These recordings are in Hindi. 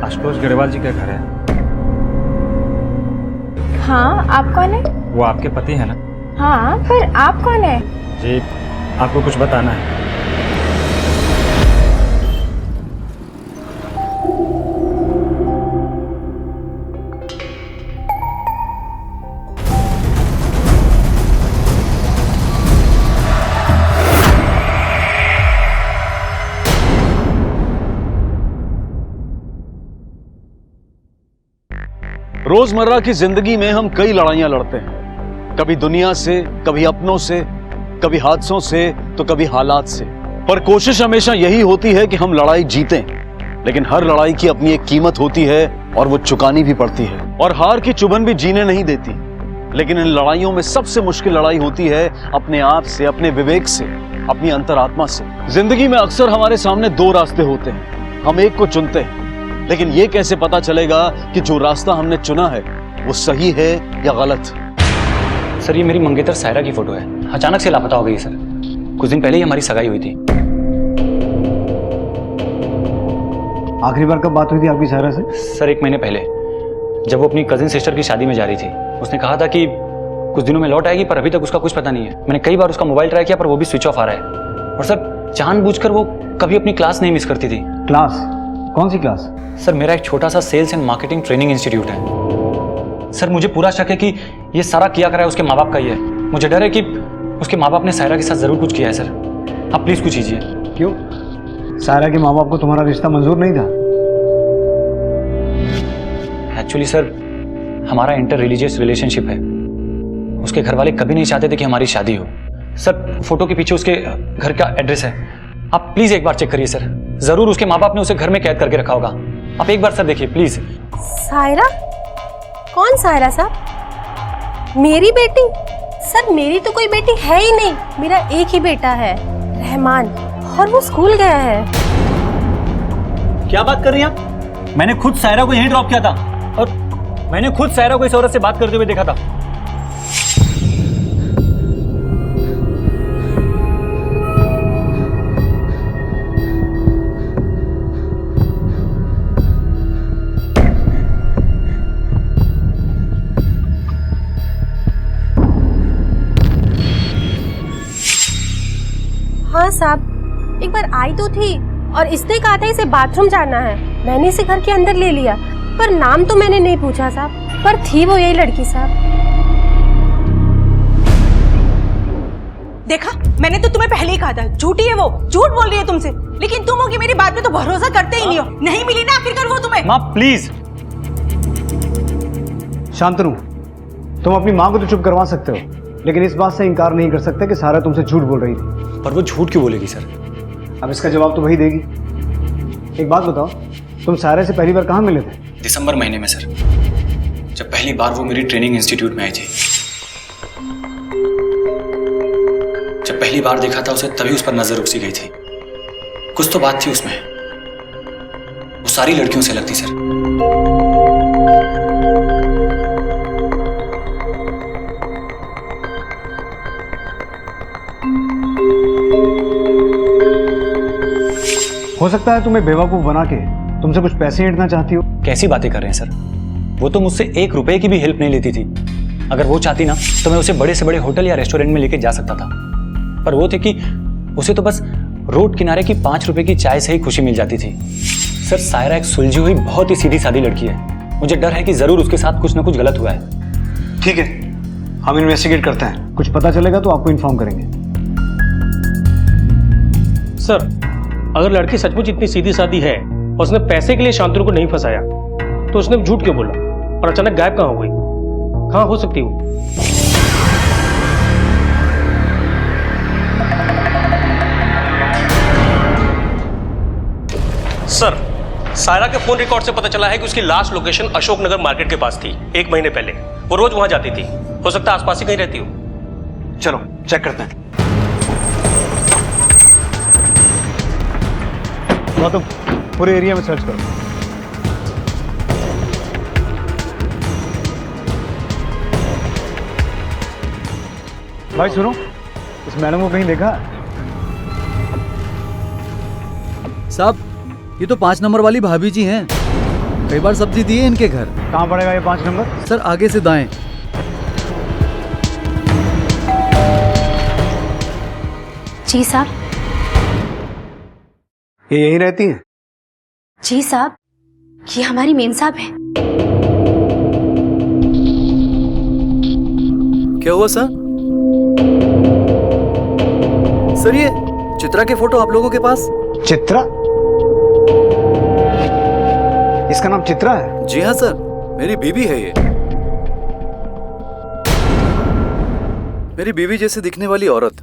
आशुतोष गरेवाल जी का घर है। हाँ, आप कौन है? वो आपके पति है ना? हाँ, पर आप कौन है? जी, आपको कुछ बताना है। रोजमर्रा की जिंदगी में हम कई लड़ाइयां लड़ते हैं, कभी दुनिया से, कभी अपनों से, कभी हादसों से, तो कभी हालात से। पर कोशिश हमेशा यही होती है कि हम लड़ाई जीतें। लेकिन हर लड़ाई की अपनी एक कीमत होती है और वो चुकानी भी पड़ती है। और हार की चुभन भी जीने नहीं देती। लेकिन इन लड़ाइयों में सबसे मुश्किल लड़ाई होती है अपने आप से, अपने विवेक से, अपनी अंतरात्मा से। जिंदगी में अक्सर हमारे सामने दो रास्ते होते हैं, हम एक को चुनते हैं, लेकिन ये कैसे पता चलेगा कि जो रास्ता हमने चुना है वो सही है या गलत? सर, ये मेरी मंगेतर सायरा की फोटो है। अचानक से लापता हो गई सर। कुछ दिन पहले ही हमारी सगाई हुई थी। आखिरी बार कब बात हुई थी आपकी सायरा से? सर, 1 महीने पहले, जब वो अपनी कजिन सिस्टर की शादी में जा रही थी। उसने कहा था कि कुछ दिनों में लौट आएगी, पर अभी तक उसका कुछ पता नहीं है। मैंने कई बार उसका मोबाइल ट्राई किया, पर वो भी स्विच ऑफ आ रहा है। और सर, जानबूझकर वो कभी अपनी क्लास नहीं मिस करती थी। क्लास? कौन सी क्लास? सर, मेरा एक छोटा सा sales and marketing training institute है। सर, मुझे पूरा शक है कि ये सारा किया करा है उसके माँ बाप का ही है। मुझे डर है कि उसके माँ बाप ने सायरा के साथ जरूर कुछ किया है। सर, आप प्लीज कुछ कीजिए। क्यों? सायरा के माँ बाप को तुम्हारा रिश्ता मंजूर नहीं था? एक्चुअली सर, हमारा इंटर रिलीजियस रिलेशनशिप है। उसके घर वाले कभी नहीं चाहते थे कि हमारी शादी हो। सर, फोटो के पीछे उसके घर का एड्रेस है। आप प्लीज एक बार चेक करिए सर। जरूर उसके माँ बाप ने उसे घर में कैद करके रखा होगा। आप एक बार सर देखिए प्लीज। सायरा? कौन सायरा साहब? मेरी बेटी? सर, मेरी तो कोई बेटी है ही नहीं। मेरा एक ही बेटा है, रहमान, और वो स्कूल गया है। क्या बात कर रही हैं आप? मैंने खुद सायरा को यहीं ड्रॉप किया था और मैंने खुद सायरा को इस औरत से बात करते हुए देखा था। हाँ साहब, एक बार आई तो थी और इसने कहा था इसे बाथरूम जाना है। मैंने इसे घर के अंदर ले लिया, पर नाम तो मैंने नहीं पूछा साहब। पर थी वो यही लड़की साहब। देखा, मैंने तो तुम्हें पहले ही कहा था, झूठी है वो, झूठ बोल रही है तुमसे। लेकिन तुम हो कि मेरी बात पे तो भरोसा करते ही नहीं हो। नहीं मिली ना आखिरकार वो तुम्हें। माँ प्लीज। शांतनु, तुम अपनी माँ को तो चुप करवा सकते हो, लेकिन इस बात से इनकार नहीं कर सकते कि सायरा तुमसे झूठ बोल रही थी। पर वो झूठ क्यों बोलेगी सर? अब इसका जवाब तो वही देगी। एक बात बताओ, तुम सायरा से पहली बार कहाँ मिले थे? दिसंबर महीने में सर, जब पहली बार वो मेरी ट्रेनिंग इंस्टीट्यूट में आई थी। जब पहली बार देखा था उसे, तभी उस पर नजर रुक सी गई थी। कुछ तो बात थी उसमें। वो सारी लड़कियों से लगती सर। हो सकता है तुम्हें बेवकूफ बना के तुमसे कुछ पैसे ऐंठना चाहती हो। कैसी बातें कर रहे हैं सर? वो तो मुझसे 1 रुपए की भी हेल्प नहीं लेती थी। अगर वो चाहती ना, तो मैं उसे बड़े से बड़े होटल या रेस्टोरेंट में लेके जा सकता था। पर वो थे कि उसे तो बस रोड किनारे की 5 रुपए की चाय से ही खुशी मिल जाती थी। सर, सायरा एक सुलझी हुई बहुत ही सीधी सादी लड़की है। मुझे डर है कि जरूर उसके साथ कुछ ना कुछ गलत हुआ है। ठीक है, हम इन्वेस्टिगेट करते हैं। कुछ पता चलेगा तो आपको इन्फॉर्म करेंगे। सर, अगर लड़की सचमुच इतनी सीधी सादी है और उसने पैसे के लिए शांतनु को नहीं फंसाया, तो उसने झूठ क्यों बोला और अचानक गायब कहाँ हो गई? कहाँ हो सकती वो? सर, सायरा के फोन रिकॉर्ड से पता चला है कि उसकी लास्ट लोकेशन अशोकनगर मार्केट के पास थी 1 महीने पहले। वो रोज वहां जाती थी। हो सकता है आसपास ही कहीं रहती हो। चलो चेक करते हैं। तो पूरे एरिया में सर्च करो। भाई सुनो, इस मैडम को कहीं देखा? साहब, ये तो 5 नंबर वाली भाभी जी हैं। कई बार सब्जी दी है इनके घर। कहाँ पड़ेगा ये 5 नंबर? सर आगे से दाएं। जी साहब। ये यहीं रहती हैं? जी साहब, ये हमारी मेम साहब है। क्या हुआ सर? सर ये चित्रा के फोटो आप लोगों के पास? चित्रा? इसका नाम चित्रा है? जी हाँ सर, मेरी बीवी है ये। मेरी बीवी जैसे दिखने वाली औरत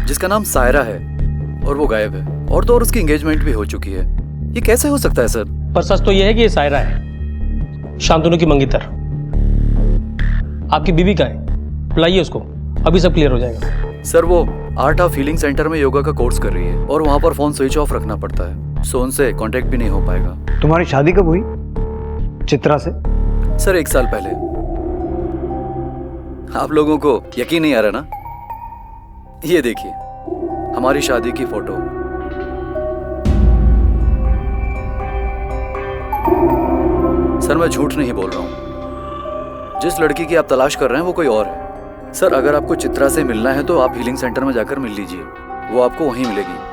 जिसका नाम सायरा है और वो गायब है, और तो और उसकी एंगेजमेंट भी हो चुकी है। ये कैसे हो सकता है सर? पर सच तो यह है कि ये सायरा है, शांतनु की मंगेतर। आपकी बीवी का है, बुलाइए उसको, अभी सब क्लियर हो जाएगा। सर वो आर्ट ऑफ हीलिंग सेंटर में योगा का कोर्स कर रही है और वहाँ पर फोन स्विच ऑफ रखना पड़ता है, सो उनसे कांटेक्ट भी नहीं हो पाएगा। तुम्हारी शादी कब हुई चित्रा से? सर 1 साल पहले। आप लोगों को यकीन नहीं आ रहा ना? ये देखिए हमारी शादी की फोटो। सर मैं झूठ नहीं बोल रहा हूँ, जिस लड़की की आप तलाश कर रहे हैं वो कोई और है। सर अगर आपको चित्रा से मिलना है तो आप हीलिंग सेंटर में जाकर मिल लीजिए, वो आपको वहीं मिलेगी।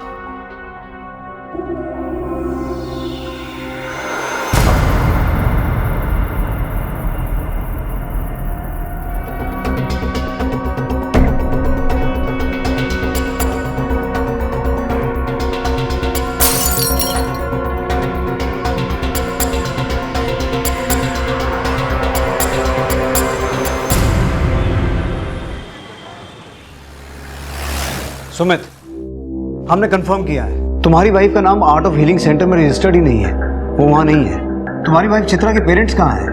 सुमित, हमने कंफर्म किया है तुम्हारी वाइफ का नाम आर्ट ऑफ हीलिंग सेंटर में रजिस्टर्ड ही नहीं है, वो वहां नहीं है। तुम्हारी वाइफ चित्रा के पेरेंट्स कहाँ हैं?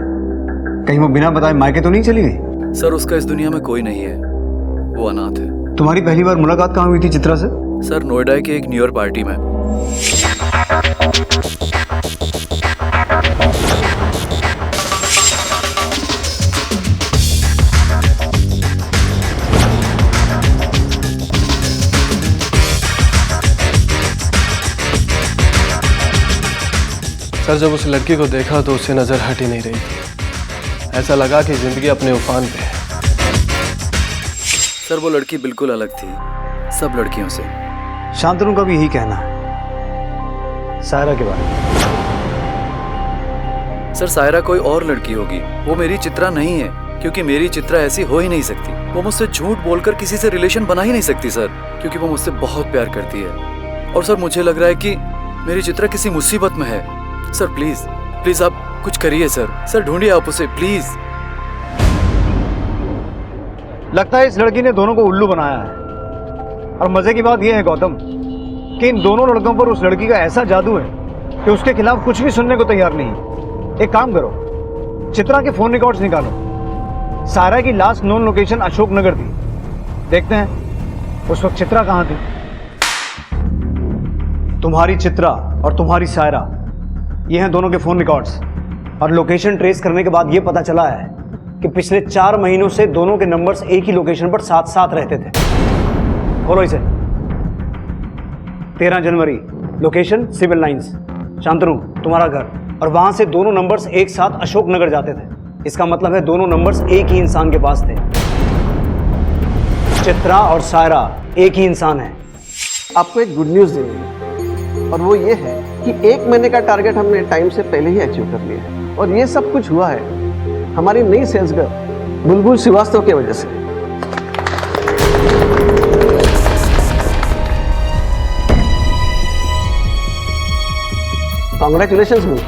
कहीं वो बिना बताए मायके तो नहीं चली गई? सर उसका इस दुनिया में कोई नहीं है, वो अनाथ है। तुम्हारी पहली बार मुलाकात कहाँ हुई थी चित्रा से? सर नोएडा के एक न्यू ईयर पार्टी में। सर जब उस लड़की को देखा तो उससे नजर हट ही नहीं रही थी, ऐसा लगा कि जिंदगी अपने उफान पे है। सर वो लड़की बिल्कुल अलग थी सब लड़कियों से। शांतनु का भी यही कहना है सायरा के बारे में। सर सायरा कोई और लड़की होगी, वो मेरी चित्रा नहीं है, क्योंकि मेरी चित्रा ऐसी हो ही नहीं सकती। वो मुझसे झूठ बोलकर किसी से रिलेशन बना ही नहीं सकती सर, क्योंकि वो मुझसे बहुत प्यार करती है। और सर मुझे लग रहा है कि मेरी चित्रा किसी मुसीबत में है। सर प्लीज प्लीज आप कुछ करिए सर ढूंढिए आप उसे प्लीज। लगता है इस लड़की ने दोनों को उल्लू बनाया है। और मजे की बात यह है गौतम कि इन दोनों लड़कों पर उस लड़की का ऐसा जादू है कि उसके खिलाफ कुछ भी सुनने को तैयार नहीं। एक काम करो, चित्रा के फोन रिकॉर्ड्स निकालो। सायरा की लास्ट नोन लोकेशन अशोकनगर थी, देखते हैं उस वक्त चित्रा कहाँ थी। तुम्हारी चित्रा और तुम्हारी सायरा, ये हैं दोनों के फोन रिकॉर्ड्स। और लोकेशन ट्रेस करने के बाद ये पता चला है कि पिछले 4 महीनों से दोनों के नंबर्स एक ही लोकेशन पर साथ साथ रहते थे। खोलो इसे। 13 जनवरी, लोकेशन सिविल लाइंस, शांतनु तुम्हारा घर, और वहां से दोनों नंबर्स एक साथ अशोकनगर जाते थे। इसका मतलब है दोनों नंबर्स एक ही इंसान के पास थे। चित्रा और सायरा एक ही इंसान है। आपको एक गुड न्यूज़ देनी है, और वो ये है कि 1 महीने का टारगेट हमने टाइम से पहले ही अचीव कर लिया है। और ये सब कुछ हुआ है हमारी नई सेल्स गर्ल बुलबुल श्रीवास्तव की वजह से। Congratulations bull.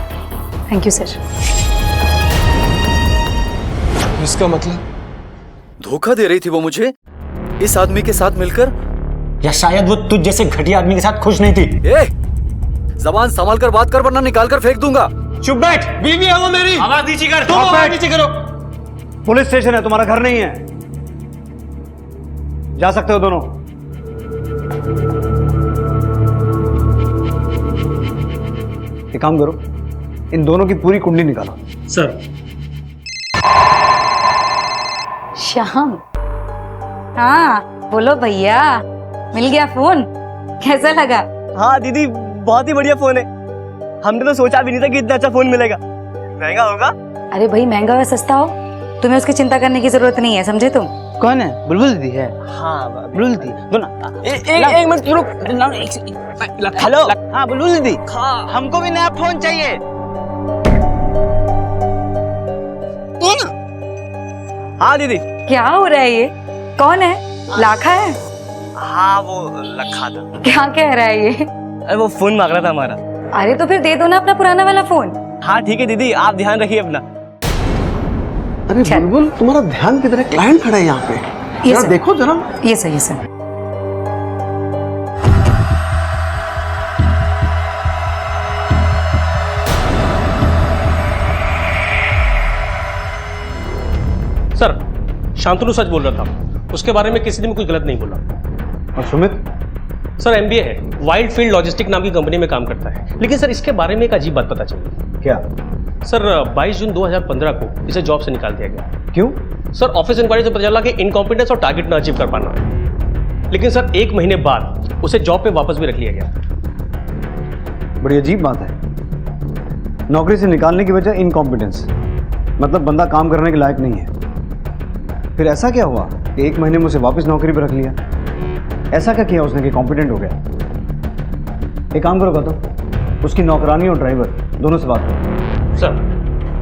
Thank you sir. इसका मतलब धोखा दे रही थी वो मुझे इस आदमी के साथ मिलकर, या शायद वो तुझ जैसे घटिया आदमी के साथ खुश नहीं थी। ए, जबान संभाल कर बात कर वरना निकाल कर फेंक दूंगा। चुप बैठ। बीवी है वो मेरी। आवाज नीचे कर। तुम आवाज नीचे करो। पुलिस स्टेशन है, तुम्हारा घर नहीं है। जा सकते हो दोनों। एक काम करो, इन दोनों की पूरी कुंडली निकालो। सर श्याम। हाँ बोलो भैया, मिल गया फोन, कैसा लगा? हाँ दीदी, बहुत ही बढ़िया फोन है। हमने तो सोचा भी नहीं था कि इतना अच्छा फोन मिलेगा। महंगा होगा? अरे भाई महंगा हो सस्ता हो, तुम्हें उसकी चिंता करने की जरूरत नहीं है, समझे तुम? कौन है? बुलबुल दीदी है। हाँ बुलबुल दीदी। एक मिनट रुक। हेलो। हाँ बुलबुल दीदी, हमको भी नया फोन चाहिए। हाँ दीदी। क्या हो रहा है ये? कौन है? लाखा है? हाँ वो लखा था। क्या कह रहा है ये? अरे वो फोन मांग रहा था हमारा। अरे तो फिर दे दो ना अपना पुराना वाला फोन। हाँ ठीक है दीदी, आप ध्यान रखिए अपना। अरे बुलबुल, तुम्हारा ध्यान किधर है? क्लाइंट खड़ा है यहाँ पे, ये जरा सर। देखो जरा। ये सर, ये सर। सर शांतनु सच बोल रहा था, उसके बारे में किसी ने भी कुछ गलत नहीं बोला। और सुमित? सर एमबीए है, वाइल्ड फील्ड लॉजिस्टिक नाम की कंपनी में काम करता है। लेकिन सर इसके बारे में एक अजीब बात पता चली। क्या? सर 22 जून 2015 को इसे जॉब से निकाल दिया गया। क्यों? सर ऑफिस इंक्वायरी से पता चला कि इनकॉम्पिटेंस और टारगेट न अचीव कर पाना। लेकिन सर 1 महीने बाद उसे जॉब पे वापस भी रख लिया गया। बड़ी अजीब बात है, नौकरी से निकालने की वजह इनकॉम्पिटेंस, मतलब बंदा काम करने के लायक नहीं है। फिर ऐसा क्या हुआ कि 1 महीने में उसे वापस नौकरी पर रख लिया? ऐसा क्या किया उसने कि कॉम्पिटेंट हो गया? एक काम करो तो उसकी नौकरानी और ड्राइवर दोनों से बात करो। सर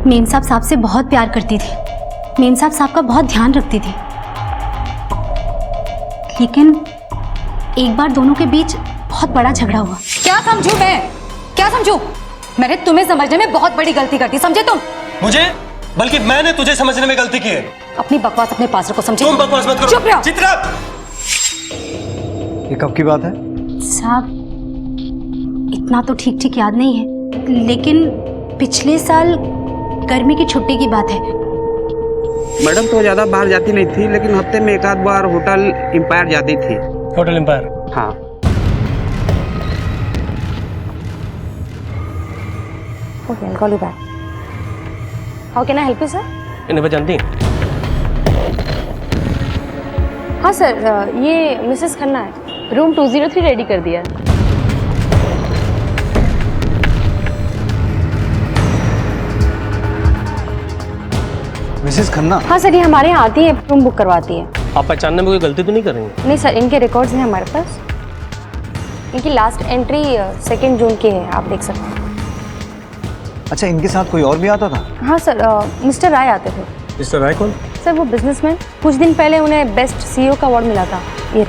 मेम साहब से बहुत प्यार करती थी, मेम साहब का बहुत ध्यान रखती थी, लेकिन एक बार दोनों के बीच बहुत बड़ा झगड़ा हुआ। क्या समझूं मैं? क्या समझूं? मैंने तुम्हें समझने में बहुत बड़ी गलती कर दी, समझे तुम? मुझे? बल्कि मैंने तुझे समझने में गलती की है। अपनी बकवास अपने पास रखो, समझे? तुम बकवास मत करो। चुप रहो। चित्रा! ये कब की बात है? साहब इतना तो ठीक ठीक याद नहीं है, लेकिन पिछले साल गर्मी की छुट्टी की बात है। मैडम तो ज्यादा बाहर जाती नहीं थी, लेकिन हफ्ते में एक आध बार होटल एम्पायर जाती थी। Hotel empire? हाँ। Okay, I'll call you back. How can I help you, sir? इन्हें जानती हैं? हाँ सर, ये मिसेस खन्ना है, रूम 203 रेडी कर दिया। मिसेस खन्ना? हाँ सर, ये हमारे यहाँ आती है, रूम बुक करवाती है। आप पहचानने में कोई गलती तो नहीं कर रही हैं? नहीं सर, इनके रिकॉर्ड्स हैं हमारे पास। इनकी लास्ट एंट्री 2 जून की है, आप देख सकते हैं। अच्छा, इनके साथ कोई और भी आता था? हाँ सर, मिस्टर राय आते थे। मिस्टर राय कौन? सर वो बिजनेसमैन, कुछ दिन पहले उन्हें बेस्ट सीईओ का अवार्ड मिला था। ये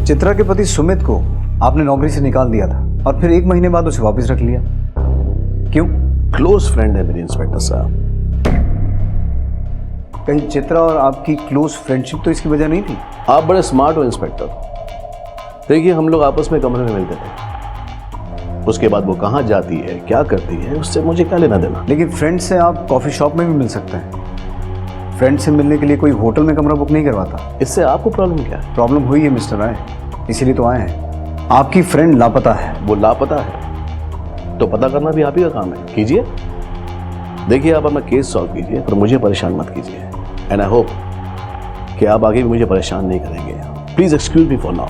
चित्रा के पति सुमित को आपने नौकरी से निकाल दिया था और फिर 1 महीने बाद उसे वापस रख लिया, क्यों? क्लोज फ्रेंड है मेरे इंस्पेक्टर साहब। कहीं चित्रा और आपकी क्लोज फ्रेंडशिप तो इसकी वजह नहीं थी? आप बड़े स्मार्ट हो इंस्पेक्टर। देखिए, हम लोग आपस में कमरे में मिलते थे, उसके बाद वो कहाँ जाती है, क्या करती है, उससे मुझे क्या लेना देना। लेकिन फ्रेंड से आप कॉफी शॉप में भी मिल सकते हैं, फ्रेंड से मिलने के लिए कोई होटल में कमरा बुक नहीं करवाता। इससे आपको प्रॉब्लम क्या है? प्रॉब्लम हुई है मिस्टर राय, इसीलिए तो आए हैं। आपकी फ्रेंड लापता है। वो लापता है तो पता करना भी आप ही का काम है, कीजिए। देखिए, आप अपना केस सॉल्व कीजिए, पर मुझे परेशान मत कीजिए। एंड आई होप कि आप आगे भी मुझे परेशान नहीं करेंगे। Please excuse me for now.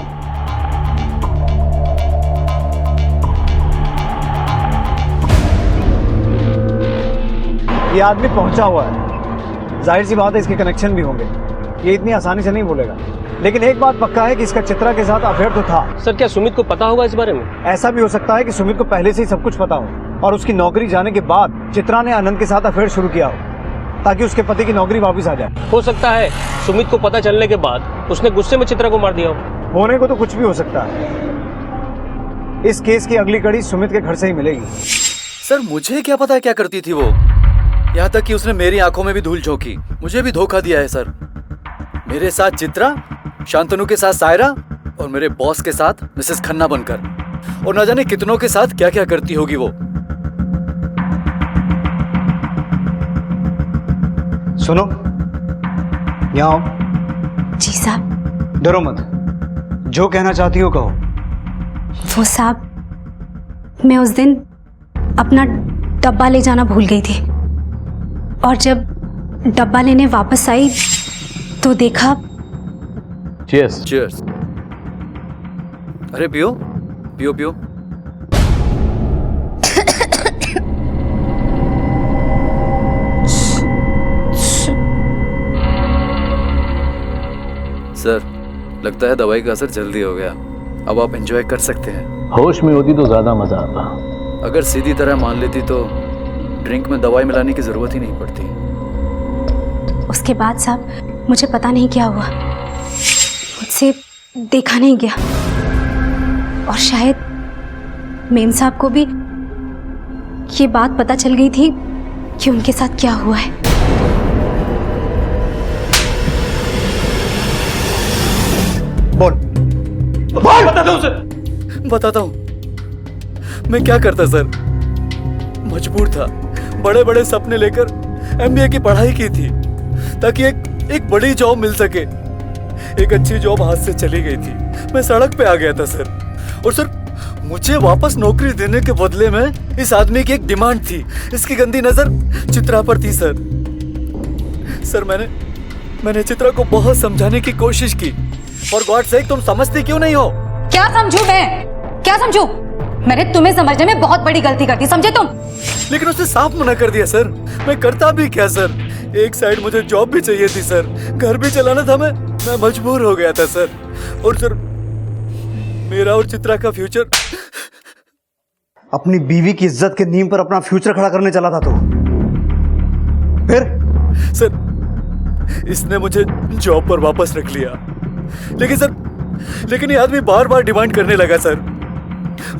ये आदमी पहुंचा हुआ है, जाहिर सी बात है इसके कनेक्शन भी होंगे, ये इतनी आसानी से नहीं बोलेगा। लेकिन एक बात पक्का है कि इसका चित्रा के साथ अफेयर तो था। सर क्या सुमित को पता होगा इस बारे में? ऐसा भी हो सकता है कि सुमित को पहले से ही सब कुछ पता हो और उसकी नौकरी जाने के बाद चित्रा ने आनंद के साथ अफेयर शुरू किया हो ताकि उसके पति की नौकरी वापस आ जाए। हो सकता है सुमित को पता चलने के बाद उसने गुस्से में चित्रा को मार दिया हो। होने को तो कुछ भी हो सकता है। इस केस की अगली कड़ी सुमित के घर से ही मिलेगी। सर मुझे क्या पता क्या करती थी वो, यहाँ तक कि उसने मेरी आंखों में भी धूल झोंकी, मुझे भी धोखा दिया है सर। मेरे साथ चित्रा, शांतनु के साथ सायरा और मेरे बॉस के साथ मिसेस खन्ना बनकर, और न जाने कितनों के साथ क्या क्या करती होगी वो। सुनो, यहाँ आओ। जी साहब। डरो मत, जो कहना चाहती हो कहो। वो साहब, मैं उस दिन अपना डब्बा ले जाना भूल गई थी और जब डब्बा लेने वापस आई तो देखा। चीयर्स। चीयर्स। अरे पियो पियो पियो। लगता है दवाई का असर जल्दी हो गया। अब आप एंजॉय कर सकते हैं। होश में होती तो ज्यादा मजा आता। अगर सीधी तरह मान लेती तो ड्रिंक में दवाई मिलाने की जरूरत ही नहीं पड़ती। उसके बाद साहब मुझे पता नहीं क्या हुआ, मुझसे देखा नहीं गया और शायद मेम साहब को भी ये बात पता चल गई थी कि उनके साथ क्या हुआ है। बोल बताता हूँ मैं क्या करता सर। मजबूर था, बड़े बड़े सपने लेकर MBA की पढ़ाई की थी ताकि एक बड़ी जॉब मिल सके। एक अच्छी जॉब हाथ से चली गई थी, मैं सड़क पे आ गया था सर। और सर मुझे वापस नौकरी देने के बदले में इस आदमी की एक डिमांड थी। इसकी गंदी नजर चित्रा पर थी सर। सर मैंने चित्रा को बहुत समझाने की कोशिश की। और गॉड सेक तुम समझती क्यों नहीं हो? क्या समझू मैं? क्या समझू? मैंने तुम्हें समझने में बहुत बड़ी गलती कर दी, समझे तुम? लेकिन उसने साफ मना कर दिया सर। मैं करता भी क्या सर? एक साइड मुझे जॉब भी चाहिए थी सर, घर भी चलाना था। मैं मजबूर हो गया था सर। और सर मेरा और चित्रा का फ्यूचर। अपनी बीवी की इज्जत के नींव पर अपना फ्यूचर खड़ा करने चला था तो फिर? सर इसने मुझे जॉब पर वापस रख लिया, लेकिन ये आदमी बार बार डिमांड करने लगा सर।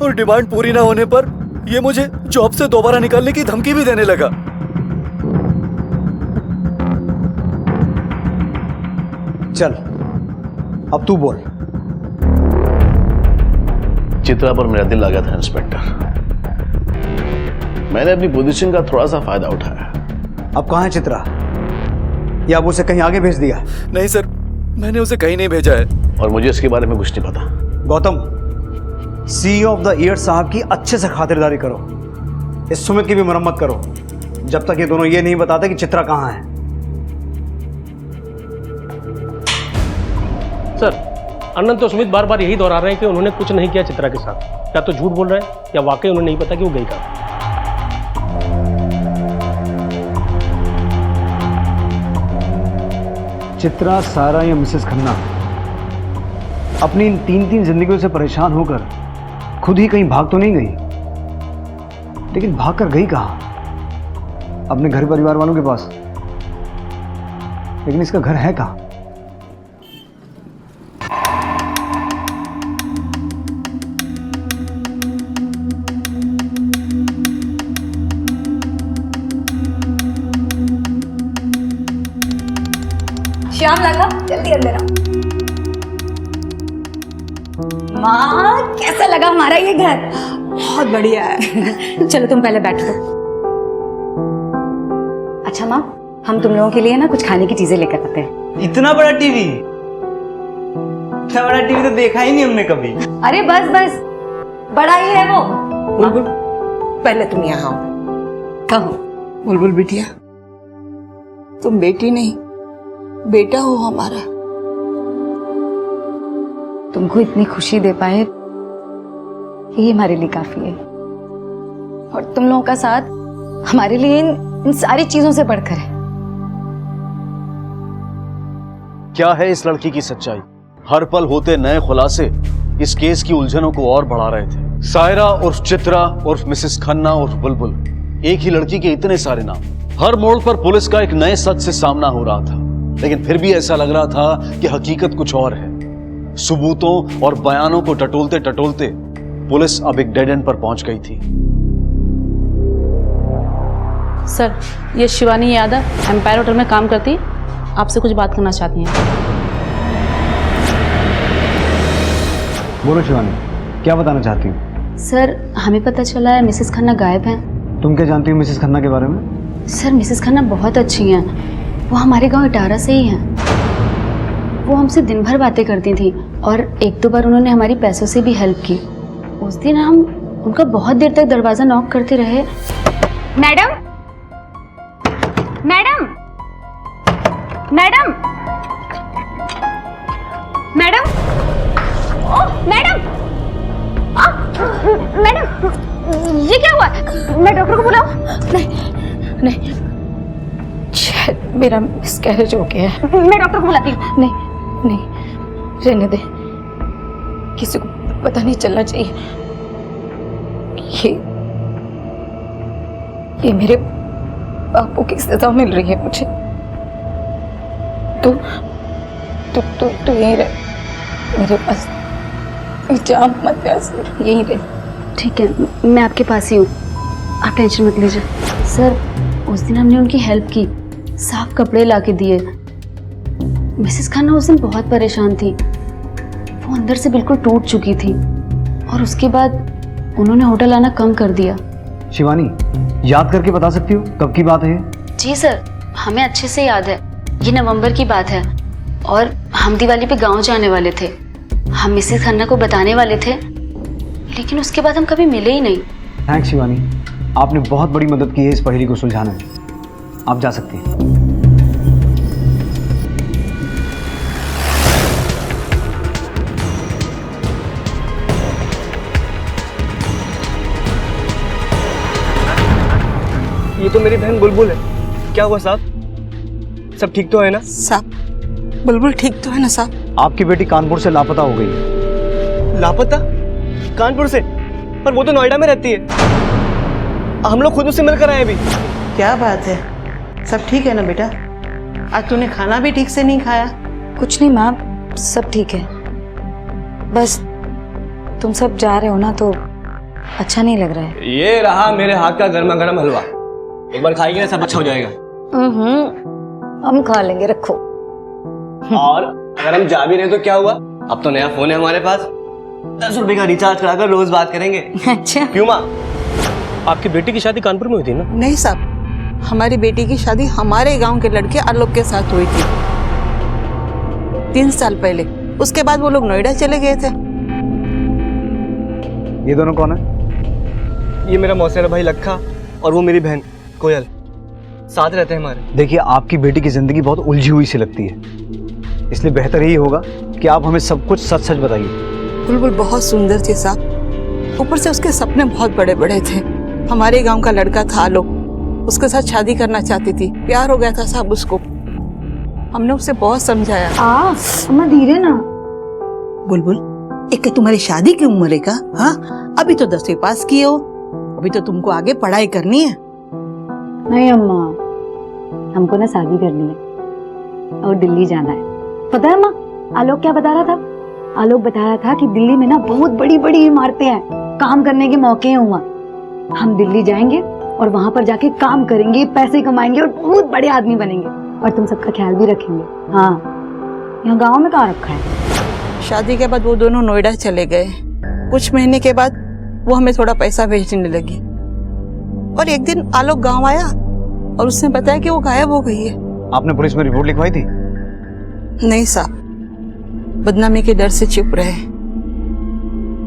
और डिमांड पूरी ना होने पर ये मुझे जॉब से दोबारा निकालने की धमकी भी देने लगा। चल अब तू बोल। चित्रा पर मेरा दिल लगा था इंस्पेक्टर। मैंने अपनी पोजीशन का थोड़ा सा फायदा उठाया। अब कहाँ है चित्रा? या अब उसे कहीं आगे भेज दिया? नहीं सर, मैंने उसे कहीं नहीं भेजा है। और मुझे इसके बारे में कुछ नहीं पता। Gautam, CEO of the year साहब की अच्छे से खातिरदारी करो। इस सुमित की भी मरम्मत करो जब तक ये दोनों ये नहीं बताते कि चित्रा कहाँ है। सर अनंत और सुमित बार बार यही दोहरा रहे हैं कि उन्होंने कुछ नहीं किया चित्रा के साथ। क्या तो झूठ बोल रहे हैं या वाकई उन्हें नहीं पता कि वो गई कहाँ? चित्रा, सारा या मिसेस खन्ना अपनी इन तीन जिंदगियों से परेशान होकर खुद ही कहीं भाग तो नहीं गई, लेकिन भाग कर गई कहाँ? अपने घर परिवार वालों के पास। लेकिन इसका घर है कहाँ? श्याम लाला जल्दी अंदर आओ। माँ कैसा लगा हमारा ये घर? बहुत बढ़िया है। चलो तुम पहले बैठो। अच्छा माँ, हम तुम लोगों के लिए ना कुछ खाने की चीजें लेकर आते हैं। इतना बड़ा टीवी? इतना बड़ा टीवी तो देखा ही नहीं हमने कभी। अरे बस बस, बड़ा ही है वो। बुलबुल पहले तुम यहाँ आओ। कहो। बुलबुल बिटिया, तुम बेटी नहीं बेटा हो हमारा। तुमको इतनी खुशी दे पाए ये हमारे लिए काफी है। और तुम लोगों का साथ हमारे लिए इन सारी चीजों से बढ़कर है। क्या है इस लड़की की सच्चाई? हर पल होते नए खुलासे इस केस की उलझनों को और बढ़ा रहे थे। सायरा उर्फ चित्रा उर्फ मिसेस खन्ना उर्फ बुलबुल, एक ही लड़की के इतने सारे नाम। हर मोड़ पर पुलिस का एक नए सच से सामना हो रहा था, लेकिन फिर भी ऐसा लग रहा था कि हकीकत कुछ और है। सबूतों और बयानों को टटोलते टटोलते पुलिस अब एक डेड एंड पर पहुंच गई थी। सर, ये शिवानी यादव एम्पायर होटल में काम करती, आपसे कुछ बात करना चाहती हैं। बोलो शिवानी, क्या बताना चाहती हूँ? सर, हमें पता चला है मिसेस खन्ना गायब हैं। तुम क्या जानती हो मिसेस खन्ना के बारे में? सर, मिसेस खन्ना बहुत अच्छी हैं। वो हमारे गांव इटारा से ही हैं। वो हमसे दिन भर बातें करती थी और एक दो बार उन्होंने हमारी पैसों से भी हेल्प की। उस दिन हम उनका बहुत देर तक दरवाजा नॉक करते रहे। मैडम, मैडम, मैडम, मैडम, ओह मैडम, मैडम, ये क्या हुआ? मैं डॉक्टर को बुलाऊं? नहीं, नहीं, शायद मेरा मिसकैरेज हो गया है। मैं डॉक्टर को बुलाती हूँ। नहीं, नहीं, रहने दे, किसी को पता नहीं चलना चाहिए। ये मेरे पापों की सजा मिल रही है मुझे। तू यहीं रह मेरे पास, जा मत यहीं रह। ठीक है, मैं आपके पास ही हूँ, आप टेंशन मत लीजिए। सर, उस दिन हमने उनकी हेल्प की, साफ कपड़े ला के दिए। मिसेस खन्ना उस दिन बहुत परेशान थी, वो अंदर से बिल्कुल टूट चुकी थी, और उसके बाद उन्होंने होटल आना कम कर दिया। शिवानी, याद करके बता सकती हो कब की बात है? जी सर, हमें अच्छे से याद है, ये नवंबर की बात है, और हम दिवाली पे गांव जाने वाले थे। हम मिसेस खन्ना को बताने वाले थे, लेकिन उसके बाद हम कभी मिले ही नहीं। थैंक्स शिवानी, आपने बहुत बड़ी मदद की है इस पहेली को सुलझाने में। आप जा सकती हैं। ये तो मेरी बहन बुलबुल है। क्या हुआ साहब, सब ठीक तो है ना? साहब, बुलबुल ठीक तो है ना साहब? आपकी बेटी कानपुर से लापता हो गई है। लापता? कानपुर से? पर वो तो नोएडा में रहती है, हम लोग खुद उससे मिलकर आए अभी। क्या बात है, सब ठीक है ना बेटा? आज तूने खाना भी ठीक से नहीं खाया? कुछ नहीं माँ, सब ठीक है, बस तुम सब जा रहे हो ना तो अच्छा नहीं लग रहा है। ये रहा मेरे हाथ का गर्मा गर्म हलवा, एक बार खाएंगे ना सब अच्छा हो जाएगा। हम खा लेंगे, रखो। और अगर हम जा भी रहे तो क्या हुआ, अब तो नया फोन है हमारे पास, 10 रुपए का रिचार्ज कराकर रोज बात करेंगे। अच्छा क्यों माँ? आपकी बेटी की शादी कानपुर में हुई थी ना? नहीं साहब, हमारी बेटी की शादी हमारे गांव के लड़के आलोक के साथ हुई थी 3 साल पहले। उसके बाद वो लोग नोएडा चले गए थे। ये दोनों कौन है? ये मेरा मौसेरा भाई लखा और वो मेरी बहन कोयल, साथ रहते हैं हमारे। देखिए, आपकी बेटी की जिंदगी बहुत उलझी हुई सी लगती है, इसलिए बेहतर यही होगा कि आप हमें सब कुछ सच सच बताइए। बुलबुल बहुत सुंदर थी साहब, ऊपर से उसके सपने बहुत बड़े बड़े थे। हमारे गांव का लड़का था आलोक, उसके साथ शादी करना चाहती थी, प्यार हो गया था साहब उसको। हमने उसे बहुत समझाया। अम्मा धीरे ना। बुलबुल, एक तुम्हारी शादी की उम्र है का? हाँ, अभी तो 10वीं पास किए हो, अभी तो तुमको आगे पढ़ाई करनी है। नहीं अम्मा, हमको ना शादी करनी है और दिल्ली जाना है। पता है अम्मा, आलोक क्या बता रहा था? आलोक बता रहा था कि दिल्ली में ना बहुत बड़ी बड़ी इमारतें हैं, काम करने के मौके हैं वहाँ। हम दिल्ली जाएंगे और वहाँ पर जाके काम करेंगे, पैसे कमाएंगे और बहुत बड़े आदमी बनेंगे, और तुम सबका ख्याल भी रखेंगे। हाँ, यहाँ गाँव में कहाँ रखा है। शादी के बाद वो दोनों नोएडा चले गए। कुछ महीने के बाद वो हमें थोड़ा पैसा भेजने लगी, और एक दिन आलोक गांव आया और उसने बताया कि वो गायब हो गई है। आपने पुलिस में रिपोर्ट लिखवाई थी? नहीं साहब, बदनामी के डर से चुप रहे।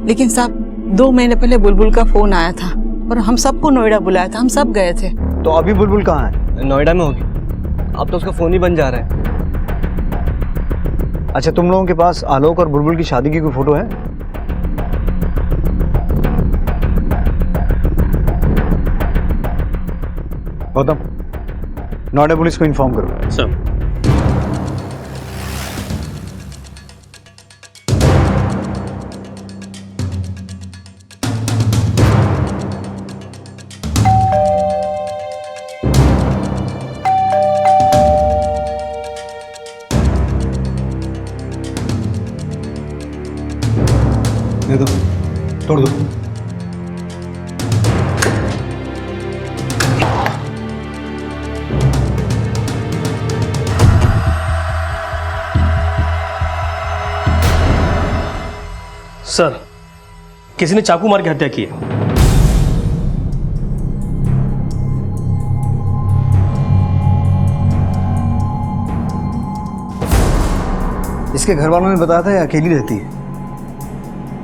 लेकिन साहब, 2 महीने पहले बुलबुल का फोन आया था और हम सबको नोएडा बुलाया था, हम सब गए थे। तो अभी बुलबुल कहाँ है? नोएडा में होगी, अब तो उसका फोन ही बन जा रहा है। अच्छा, तुम लोगों के पास आलोक और बुलबुल की शादी की कोई फोटो है? गौतम, नोएडा पुलिस को इन्फॉर्म करो। सब दे दो, तोड़ दो। सर, किसी ने चाकू मार के हत्या की है। इसके घर वालों ने बताया था ये अकेली रहती है,